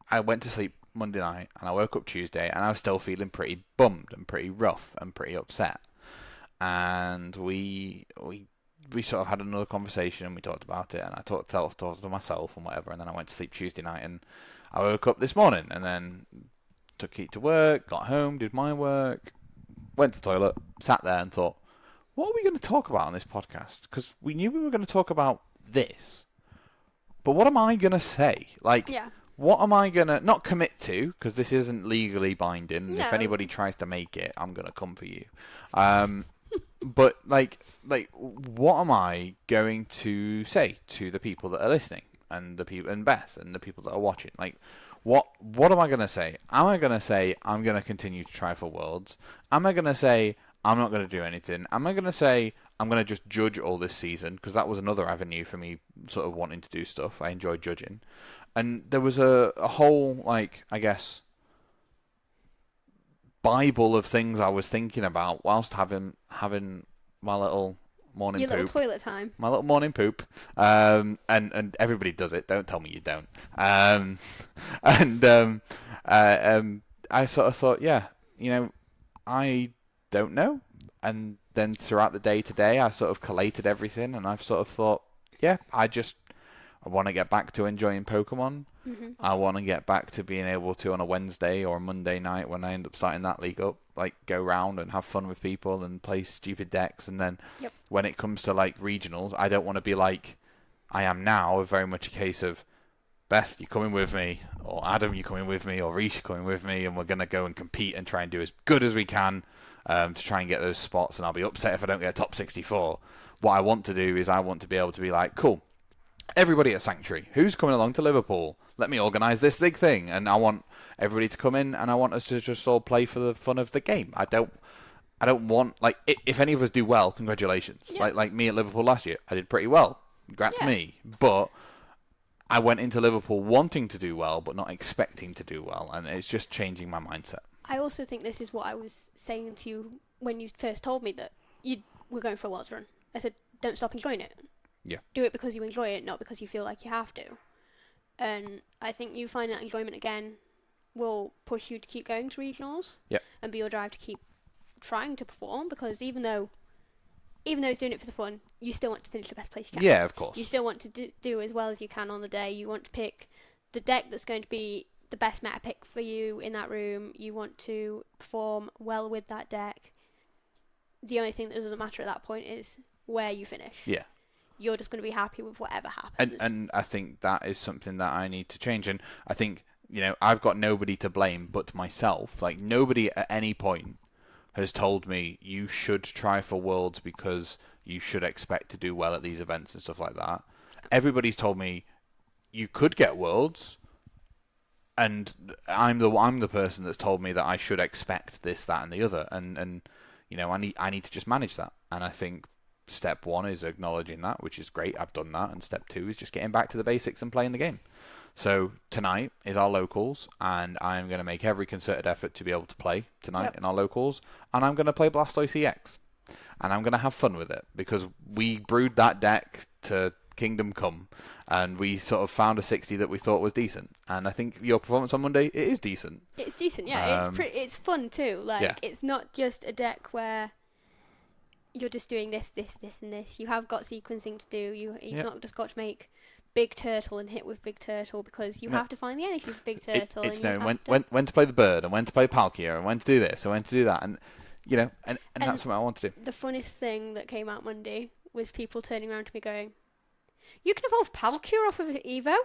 I went to sleep Monday night. And I woke up Tuesday. And I was still feeling pretty bummed and pretty rough and pretty upset. And we sort of had another conversation, and we talked about it, and I talked to myself and whatever, and then I went to sleep Tuesday night, and I woke up this morning, and then took Keith to work, got home, did my work, went to the toilet, sat there and thought, what are we going to talk about on this podcast? Because we knew we were going to talk about this, but what am I going to say? What am I going to not commit to, because this isn't legally binding, and if anybody tries to make it, I'm going to come for you. But what am I going to say to the people that are listening, and the people, and Beth, and the people that are watching? What am I going to say? Am I going to say I'm going to continue to try for Worlds? Am I going to say I'm not going to do anything? Am I going to say I'm going to just judge all this season? Because that was another avenue for me, sort of wanting to do stuff. I enjoy judging, and there was a whole I guess, Bible of things I was thinking about whilst having my little morning Your poop. little toilet time. My little morning poop. And everybody does it. Don't tell me you don't. I sort of thought, I don't know. And then throughout the day today, I sort of collated everything, and I've sort of thought, I want to get back to enjoying Pokemon. Mm-hmm. I want to get back to being able to, on a Wednesday or a Monday night when I end up starting that league up, go round and have fun with people and play stupid decks. And then when it comes to regionals, I don't want to be like I am now, very much a case of, Beth, you coming with me, or Adam, you coming with me, or Reese, you coming with me, and we're going to go and compete and try and do as good as we can to try and get those spots, and I'll be upset if I don't get a top 64. What I want to do is I want to be able to be like, cool, everybody at Sanctuary, who's coming along to Liverpool? Let me organise this big thing, and I want everybody to come in, and I want us to just all play for the fun of the game. I don't want, if any of us do well, congratulations. Yeah. Like me at Liverpool last year, I did pretty well. Congrats me. But I went into Liverpool wanting to do well, but not expecting to do well, and it's just changing my mindset. I also think this is what I was saying to you when you first told me that you were going for a Worlds run. I said, don't stop enjoying it. Yeah. Do it because you enjoy it, not because you feel like you have to. And I think you find that enjoyment again will push you to keep going to regionals. Yep. And be your drive to keep trying to perform, because even though it's doing it for the fun, you still want to finish the best place you can. Yeah, of course. You still want to do as well as you can on the day. You want to pick the deck that's going to be the best meta pick for you in that room. You want to perform well with that deck. The only thing that doesn't matter at that point is where you finish. Yeah. You're just going to be happy with whatever happens. And I think that is something that I need to change. And I think, I've got nobody to blame but myself. Nobody at any point has told me you should try for Worlds because you should expect to do well at these events and stuff like that. Everybody's told me you could get Worlds, and I'm the person that's told me that I should expect this, that, and the other. And I need to just manage that. And I think step one is acknowledging that, which is great. I've done that. And step two is just getting back to the basics and playing the game. So tonight is our locals, and I'm going to make every concerted effort to be able to play tonight in our locals. And I'm going to play Blastoise EX. And I'm going to have fun with it, because we brewed that deck to Kingdom Come, and we sort of found a 60 that we thought was decent. And I think your performance on Monday, it is decent. It's decent, yeah. It's fun too. Like, it's not just a deck where you're just doing this, and this. You have got sequencing to do. You've not just got to make big turtle and hit with big turtle, because you have to find the energy for big turtle. It's knowing when to play the bird, and when to play Palkia, and when to do this, and when to do that. And, and that's what I want to do. The funniest thing that came out Monday was people turning around to me going, "You can evolve Palkia off of Evo?"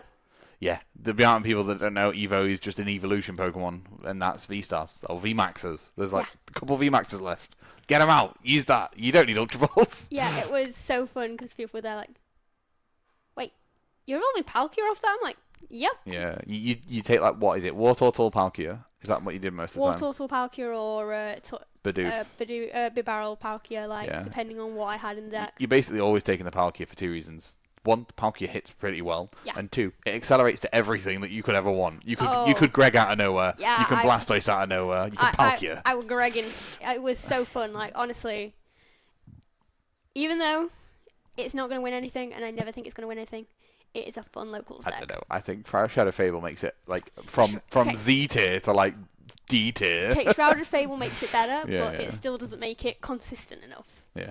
Yeah, the amount of people that don't know, Evo is just an evolution Pokemon, and that's V-Stars, or V-Maxes. There's a couple of V-Maxes left. Get them out. Use that. You don't need Ultra Balls. Yeah, it was so fun because people were there like, "Wait, you're evolving Palkia off that?" I'm like, "Yep." Yeah, you take, like, what is it, Wartortle Palkia? Is that what you did most of the time? Wartortle Palkia or Bidoof. Bibarel Palkia, depending on what I had in the deck. You're basically always taking the Palkia for two reasons. One, the Palkia hits pretty well, yeah. And two, it accelerates to everything that you could ever want. You could Greg out of nowhere. Yeah, you can Blastoise out of nowhere. You can Palkia. I was Gregging. It was so fun. Like, honestly, even though it's not going to win anything, and I never think it's going to win anything, it is a fun locals deck. I don't know. I think Shadow Fable makes it, like, from Z tier to, like, D tier. Okay, Shrouded Fable makes it better, but it still doesn't make it consistent enough. Yeah.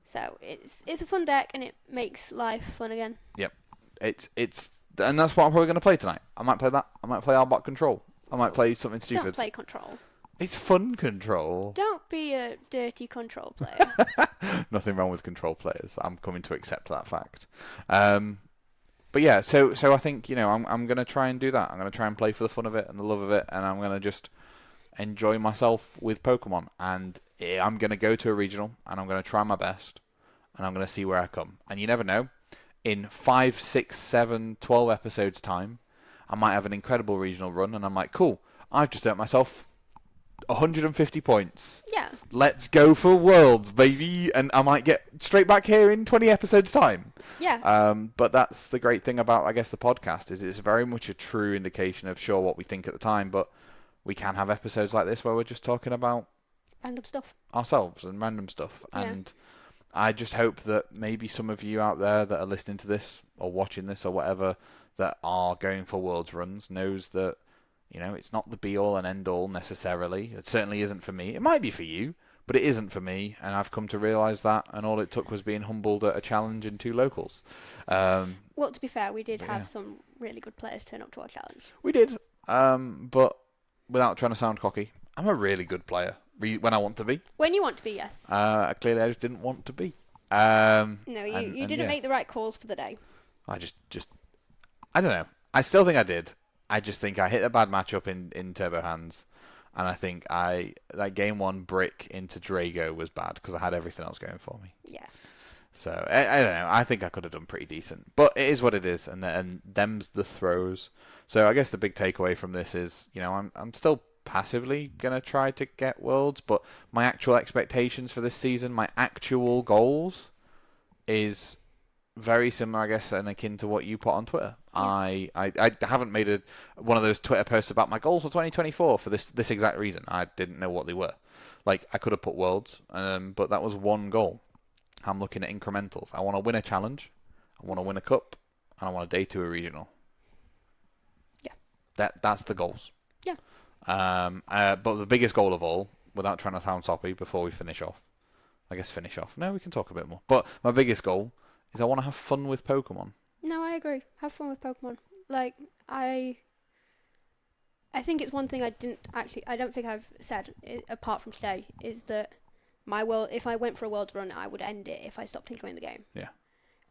So it's a fun deck, and it makes life fun again. Yep. And that's what I'm probably going to play tonight. I might play that. I might play Arbok Control. I might play something stupid. Don't play Control. It's fun Control. Don't be a dirty Control player. Nothing wrong with Control players. I'm coming to accept that fact. But yeah, so I think, I'm going to try and do that. I'm going to try and play for the fun of it and the love of it, and I'm going to just enjoy myself with Pokemon. And I'm going to go to a regional, and I'm going to try my best, and I'm going to see where I come. And you never know, in 5, 6, 7, 12 episodes time, I might have an incredible regional run, and I'm like, cool, I've just earned myself 150 points. Yeah. Let's go for Worlds, baby. And I might get straight back here in 20 episodes time. Yeah. But that's the great thing about, I guess, the podcast, is it's very much a true indication of, sure, what we think at the time, but we can have episodes like this where we're just talking about random stuff. Ourselves and random stuff. Yeah. And I just hope that maybe some of you out there that are listening to this or watching this or whatever that are going for Worlds runs knows that, it's not the be-all and end-all necessarily. It certainly isn't for me. It might be for you, but it isn't for me, and I've come to realise that, and all it took was being humbled at a challenge in 2 locals. Well, to be fair, we did have some really good players turn up to our challenge. We did, but without trying to sound cocky, I'm a really good player when I want to be. When you want to be, yes. Clearly, I just didn't want to be. No, you didn't make the right calls for the day. I just I don't know. I still think I did. I just think I hit a bad matchup in Turbo Hands, and I think that game 1 brick into Drago was bad because I had everything else going for me. Yeah. So I don't know. I think I could have done pretty decent, but it is what it is, and them's the throws. So I guess the big takeaway from this is, I'm still passively gonna try to get Worlds, but my actual expectations for this season, my actual goals, is very similar, I guess, and akin to what you put on Twitter. Yeah. I haven't made one of those Twitter posts about my goals for 2024 for this exact reason. I didn't know what they were. Like, I could have put Worlds, but that was one goal. I'm looking at incrementals. I want to win a challenge, I want to win a cup, and I want a day 2 a regional. Yeah. That's the goals. Yeah. But the biggest goal of all, without trying to sound soppy before we finish off. No, we can talk a bit more. But my biggest goal is I want to have fun with Pokemon. No, I agree. Have fun with Pokemon. Like, I think it's one thing I don't think I've said, apart from today, is that if I went for a Worlds run, I would end it if I stopped enjoying the game. Yeah.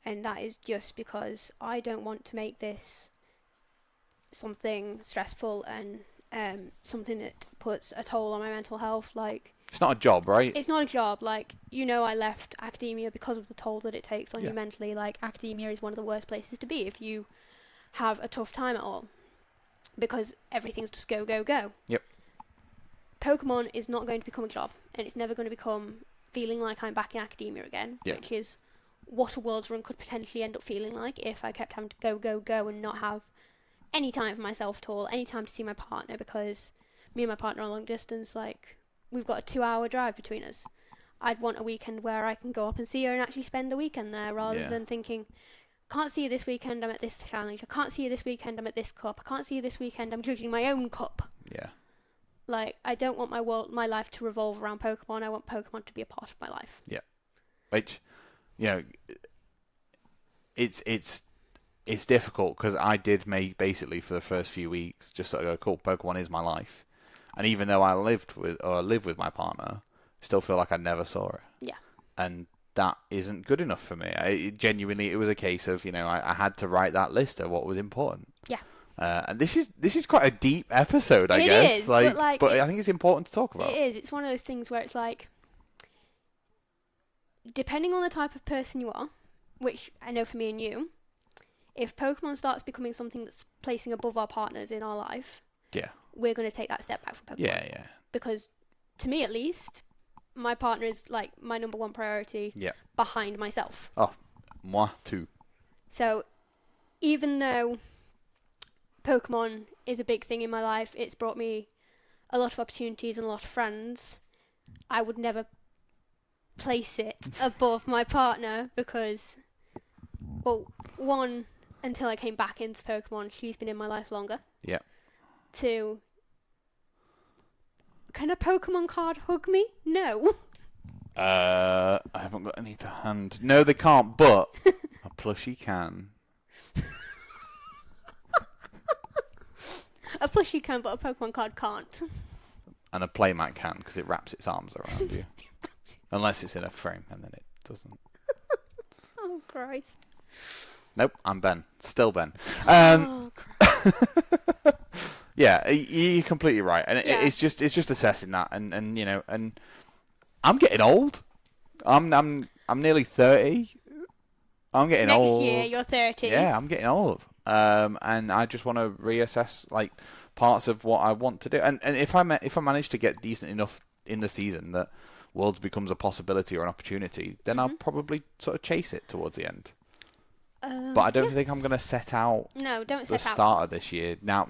And that is just because I don't want to make this something stressful and something that puts a toll on my mental health. Like, it's not a job, right? It's not a job. Like, I left academia because of the toll that it takes on you mentally. Like, academia is one of the worst places to be if you have a tough time at all, because everything's just go, go, go. Yep. Pokemon is not going to become a job, and it's never going to become feeling like I'm back in academia again, which is what a Worlds run could potentially end up feeling like if I kept having to go, go, go and not have any time for myself at all, any time to see my partner, because me and my partner are long distance. Like, we've got a 2-hour drive between us. I'd want a weekend where I can go up and see her and actually spend a weekend there, rather than thinking, can't see you this weekend, I'm at this challenge. I can't see you this weekend, I'm at this cup. I can't see you this weekend, I'm judging my own cup. Yeah. Like, I don't want my life to revolve around Pokemon. I want Pokemon to be a part of my life. Yeah. Which, you know, it's difficult because I did basically for the first few weeks just sort of go, cool, Pokemon is my life. And even though I live with my partner, I still feel like I never saw it. Yeah. And that isn't good enough for me. It was a case of, I had to write that list of what was important. Yeah. And this is quite a deep episode, I guess. It is, but I think it's important to talk about. It is. It's one of those things where it's like, depending on the type of person you are, which I know for me and you, if Pokemon starts becoming something that's placing above our partners in our life, yeah, we're going to take that step back from Pokemon. Yeah. Because, to me at least, my partner is like my number one priority behind myself. Oh, moi too. So, even though Pokemon is a big thing in my life, it's brought me a lot of opportunities and a lot of friends, I would never place it above my partner because, well, one, until I came back into Pokemon, she's been in my life longer. Yeah. Two, can a Pokemon card hug me? No. I haven't got any to hand. No, they can't, but a plushie can. A plushie can, but a Pokemon card can't. And a playmat can, because it wraps its arms around you. Unless it's in a frame, and then it doesn't. Oh, Christ. Nope, I'm Ben. Still Ben. Oh, Christ. Yeah, you're completely right. And it's just assessing that. And I'm getting old. I'm nearly 30. I'm getting old. Next year, you're 30. Yeah, I'm getting old. And I just want to reassess like parts of what I want to do. And if I manage to get decent enough in the season that Worlds becomes a possibility or an opportunity, then I'll probably sort of chase it towards the end. But I don't think I'm going to set out the start of this year. Now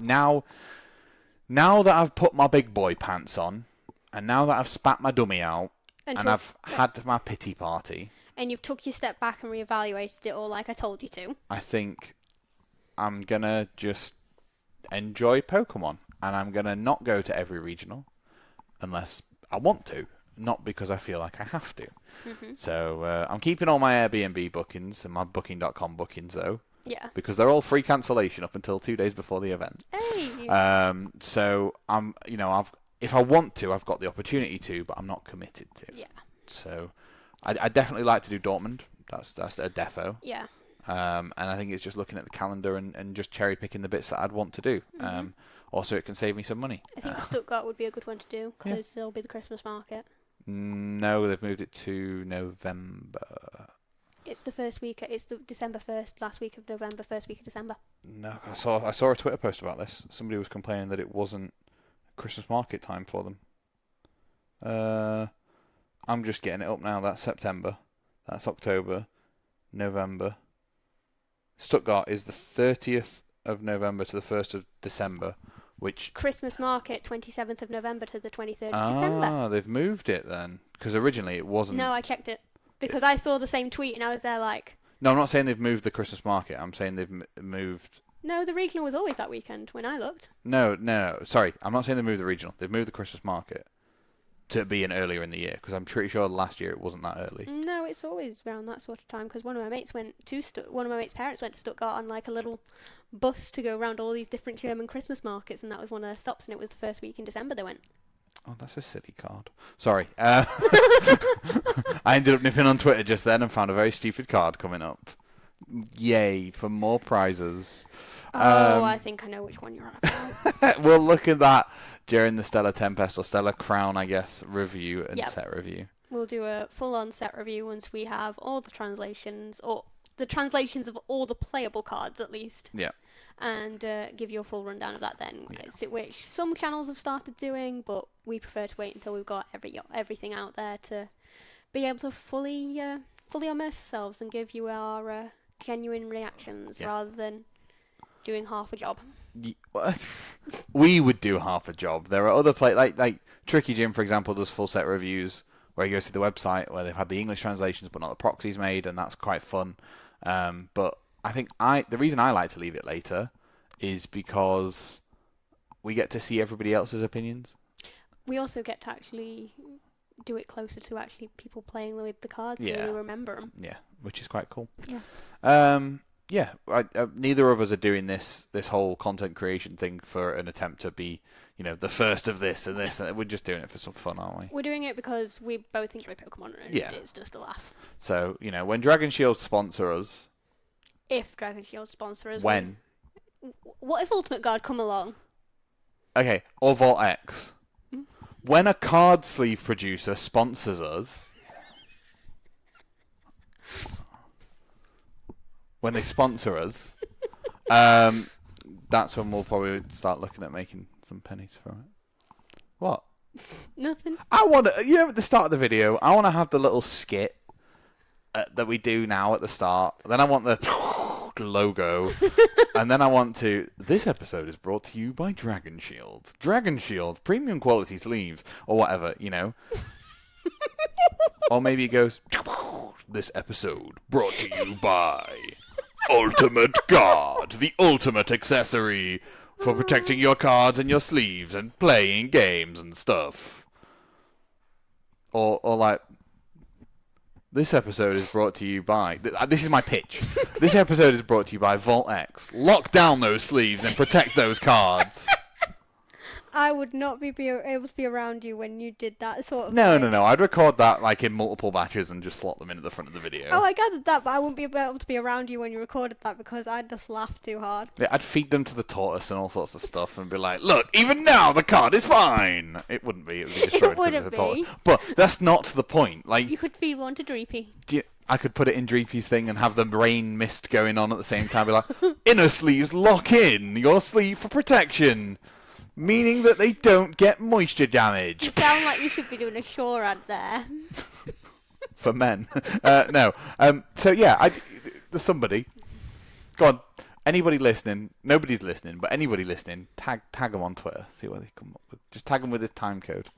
that I've put my big boy pants on, and now that I've spat my dummy out, and I've had my pity party, and you've took your step back and reevaluated it all like I told you to, I think I'm going to just enjoy Pokemon, and I'm going to not go to every regional unless I want to, not because I feel like I have to. Mm-hmm. So I'm keeping all my Airbnb bookings and my Booking.com bookings though. Yeah. Because they're all free cancellation up until 2 days before the event. Hey. So I'm, if I want to, I've got the opportunity to, but I'm not committed to. Yeah. So I definitely like to do Dortmund. That's a defo. Yeah. And I think it's just looking at the calendar and just cherry picking the bits that I'd want to do. Mm-hmm. Also, it can save me some money. I think Stuttgart would be a good one to do because there'll be the Christmas market. No, they've moved it to November. It's the first week. It's the December 1st, last week of November, first week of December. No, I saw a Twitter post about this. Somebody was complaining that it wasn't Christmas market time for them. I'm just getting it up now. That's September. That's October. November. Stuttgart is the 30th of November to the 1st of December. Which Christmas market, 27th of November to the 23rd of December. Ah, they've moved it then. Because originally it wasn't. No, I checked it. Because I saw the same tweet and I was there like... No, I'm not saying they've moved the Christmas market. I'm saying they've moved... No, the regional was always that weekend when I looked. No. Sorry, I'm not saying they moved the regional. They've moved the Christmas market to be in earlier in the year. Because I'm pretty sure last year it wasn't that early. No, it's always around that sort of time. Because one of my mates' parents went to Stuttgart on like a little bus to go around all these different German Christmas markets, and that was one of their stops, and it was the first week in December they went. Oh, that's a silly card. Sorry. I ended up nipping on Twitter just then and found a very stupid card coming up. Yay, for more prizes. I think I know which one you're on about. We'll look at that during the Stellar Tempest or Stellar Crown, I guess, review and set review. We'll do a full-on set review once we have all the translations, or the translations of all the playable cards at least. Yeah. And give you a full rundown of that then, which some channels have started doing, but we prefer to wait until we've got everything out there to be able to fully immerse ourselves and give you our genuine reactions rather than doing half a job. We would do half a job. There are other like Tricky Jim, for example, does full set reviews where he goes to the website where they've had the English translations but not the proxies made, and that's quite fun. But the reason I like to leave it later is because we get to see everybody else's opinions. We also get to actually do it closer to actually people playing with the cards, so we remember them. Yeah, which is quite cool. Yeah. Neither of us are doing this whole content creation thing for an attempt to be, the first of this and this. We're just doing it for some fun, aren't we? We're doing it because we both enjoy Pokemon, and it's just a laugh. So, when Dragon Shield sponsor us... If Dragon Shield sponsor us... When? What if Ultimate Guard come along? Okay, or Vault X. When a card sleeve producer sponsors us... When they sponsor us, that's when we'll probably start looking at making some pennies from it. What? Nothing. I want to, at the start of the video, I want to have the little skit that we do now at the start. Then I want the logo. And then I want to, this episode is brought to you by Dragon Shield. Dragon Shield, premium quality sleeves, or whatever, Or maybe it goes, this episode brought to you by... Ultimate Guard, the ultimate accessory for protecting your cards and your sleeves and playing games and stuff. Or like, this episode is brought to you by... This is my pitch. This episode is brought to you by Vault X. Lock down those sleeves and protect those cards. I would not be able to be around you when you did that sort of No. thing. I'd record that like in multiple batches and just slot them in at the front of the video. Oh, I gathered that, but I wouldn't be able to be around you when you recorded that because I'd just laugh too hard. Yeah, I'd feed them to the tortoise and all sorts of stuff and be like, look, even now the card is fine. It wouldn't be. It would be destroyed because it's a tortoise. But that's not the point. Like, you could feed one to Dreepy. I could put it in Dreepy's thing and have the rain mist going on at the same time. Be like, inner sleeves lock in your sleeve for protection. Meaning that they don't get moisture damage. You sound like you should be doing a Shore ad there. For men. No. So, yeah, there's somebody. Go on. Anybody listening, nobody's listening, but anybody listening, tag them on Twitter. See what they come up with. Just tag them with this time code.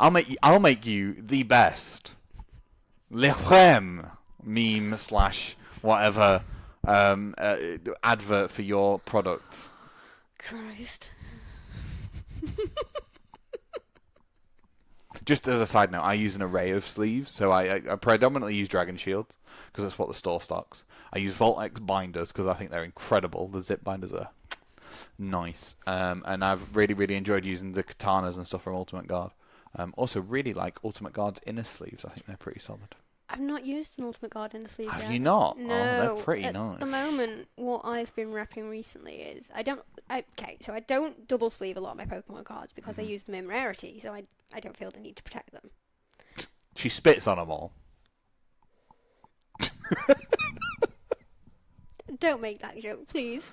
I'll make you the best le crème meme / whatever advert for your product. Christ. Just as a side note, I use an array of sleeves, so I predominantly use Dragon Shield because that's what the store stocks. I use Vault X binders because I think they're incredible. The zip binders are nice, and I've really, really enjoyed using the katanas and stuff from Ultimate Guard. Also, really like Ultimate Guard's inner sleeves. I think they're pretty solid. I've not used an Ultimate Guard in the sleeve yet. Have you not? No. Oh, they're pretty nice. At the moment, what I've been repping recently is I don't double sleeve a lot of my Pokemon cards because I use them in rarity, so I don't feel the need to protect them. She spits on them all. Don't make that joke, please.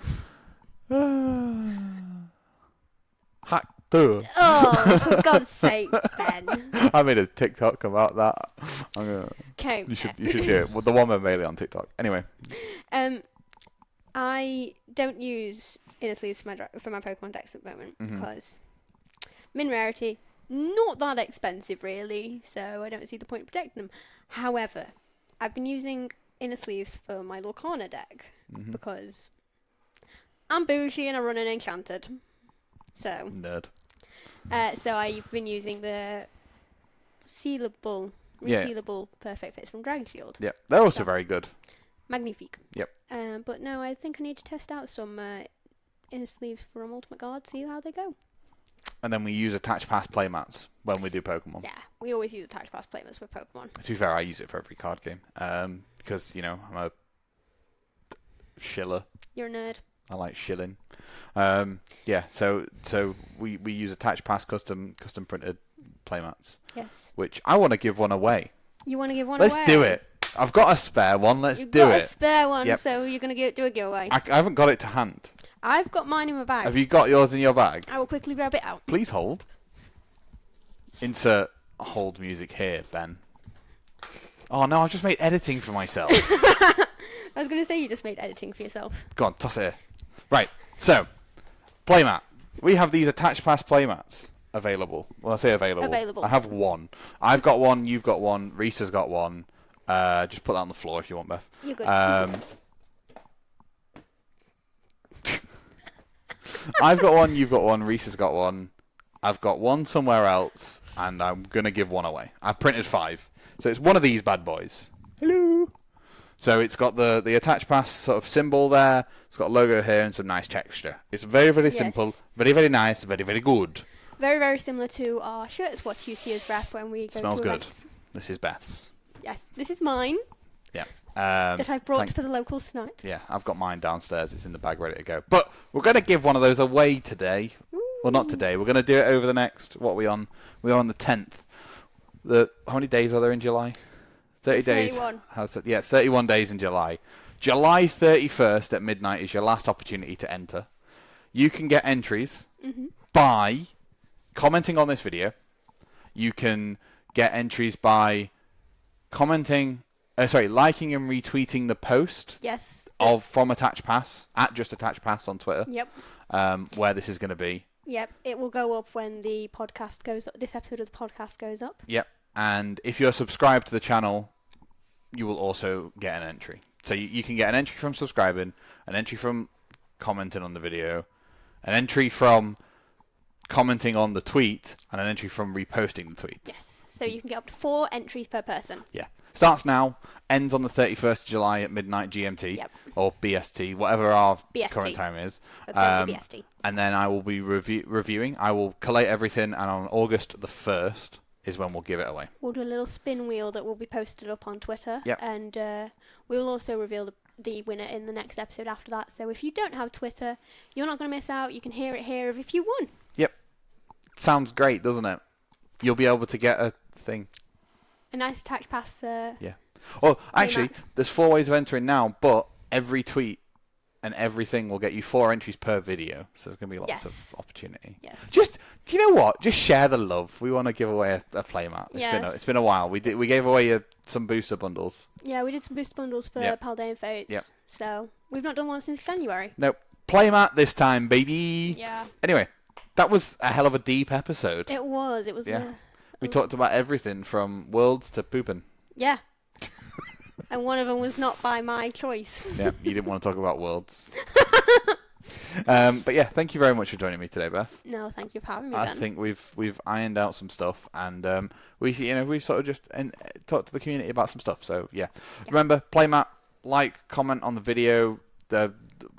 Hack the. Oh, for God's sake, Ben. I made a TikTok about that. Okay. You should do it. Well, the one with Melee on TikTok. Anyway. I don't use inner sleeves for my Pokemon decks at the moment because min rarity, not that expensive really, so I don't see the point of protecting them. However, I've been using inner sleeves for my Lorcana deck because I'm bougie and I run an enchanted. So nerd. So I've been using the resealable perfect fits from Dragon Shield. Yeah, they're also very good. Magnifique. Yep. But no, I think I need to test out some inner sleeves from Ultimate Guard, see how they go. And then we use attach pass playmats when we do Pokemon. Yeah, we always use attach pass playmats with Pokemon. To be fair, I use it for every card game because I'm a shiller. You're a nerd. I like shilling. Yeah, so we use attach pass custom printed playmats. Yes. Which I want to give one away. You want to give one away? Let's do it. I've got a spare one. Let's do it. You've got a spare one, so you're going to do a giveaway. I haven't got it to hand. I've got mine in my bag. Have you got yours in your bag? I will quickly grab it out. Please hold. Insert hold music here, Ben. Oh no, I've just made editing for myself. I was going to say you just made editing for yourself. Go on, toss it here. Right, so, playmat. We have these attach pass playmats available. Well, I say available. Available. I have one. I've got one, you've got one, Risa's got one. Just put that on the floor if you want, Beth. You're good. I've got one, you've got one, Reese has got one. I've got one somewhere else, and I'm going to give one away. I printed 5. So it's one of these bad boys. Hello. So it's got the attach pass sort of symbol there. It's got a logo here and some nice texture. It's very, very simple, very, very nice, very, very good. Very, very similar to our shirts, what you see as rep when we go Smells to good. events. This is Beth's. Yes, this is mine. Yeah. That I brought for the locals tonight. Yeah, I've got mine downstairs. It's in the bag ready to go. But we're going to give one of those away today. Ooh. Well, not today. We're going to do it over the next... What are we on? We are on the 10th. How many days are there in July? 30 days. 31. How's that? Yeah, 31 days in July. July 31st at midnight is your last opportunity to enter. You can get entries by commenting on this video. You can get entries by commenting... liking and retweeting the post from Attach Pass, at Just Attach Pass on Twitter. Yep. Where this is going to be. Yep. It will go up when the podcast goes up. This episode of the podcast goes up. Yep. And if you're subscribed to the channel, you will also get an entry. So you can get an entry from subscribing, an entry from commenting on the video, an entry from commenting on the tweet, and an entry from reposting the tweet. Yes. So you can get up to 4 entries per person. Yeah. Starts now, ends on the 31st of July at midnight GMT, or BST, whatever our current time is. BST. And then I will be reviewing. I will collate everything, and on August the 1st is when we'll give it away. We'll do a little spin wheel that will be posted up on Twitter. Yep. And we will also reveal the winner in the next episode after that. So if you don't have Twitter, you're not going to miss out. You can hear it here if you won. Yep. Sounds great, doesn't it? You'll be able to get a thing. A nice Attach Pass. Yeah. Well, actually, there's 4 ways of entering now, but every tweet and everything will get you 4 entries per video. So there's going to be lots of opportunity. Yes. Do you know what? Just share the love. We want to give away a playmat. It's been a while. We gave away some booster bundles. Yeah, we did some booster bundles for Paldean Fates. Yep. So we've not done one since January. Nope. Playmat this time, baby. Yeah. Anyway, that was a hell of a deep episode. It was. It was. Yeah. We talked about everything from worlds to pooping. Yeah. And one of them was not by my choice. Yeah, you didn't want to talk about worlds. But yeah, thank you very much for joining me today, Beth. No, thank you for having me. I think we've ironed out some stuff, and we've sort of just talked to the community about some stuff. So yeah. Remember, playmat, like, comment on the video, the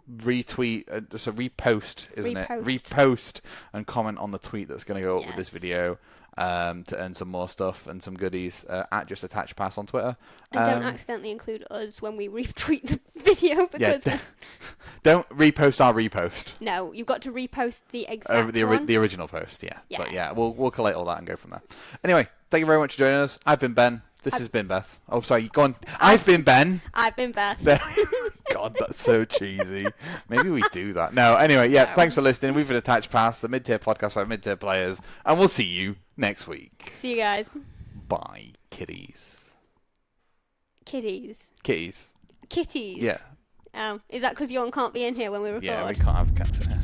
retweet, just a repost, isn't it? Repost and comment on the tweet that's going to go up with this video. To earn some more stuff and some goodies at Just Attach Pass on Twitter. And don't accidentally include us when we retweet the video, because don't repost our repost. No, you've got to repost the exact the original post. Yeah. But yeah, we'll collate all that and go from there. Anyway, thank you very much for joining us. I've been Ben. This has been Beth. Oh, sorry, go on. I've been Ben. I've been Beth. God, that's so cheesy. Maybe we do that. No, anyway, thanks for listening. We've been Attach Pass, the mid-tier podcast by mid-tier players, and we'll see you next week. See you guys. Bye, kitties. Kitties. Kitties. Kitties. Yeah. Is that because Jon can't be in here when we record? Yeah, we can't have cats in here.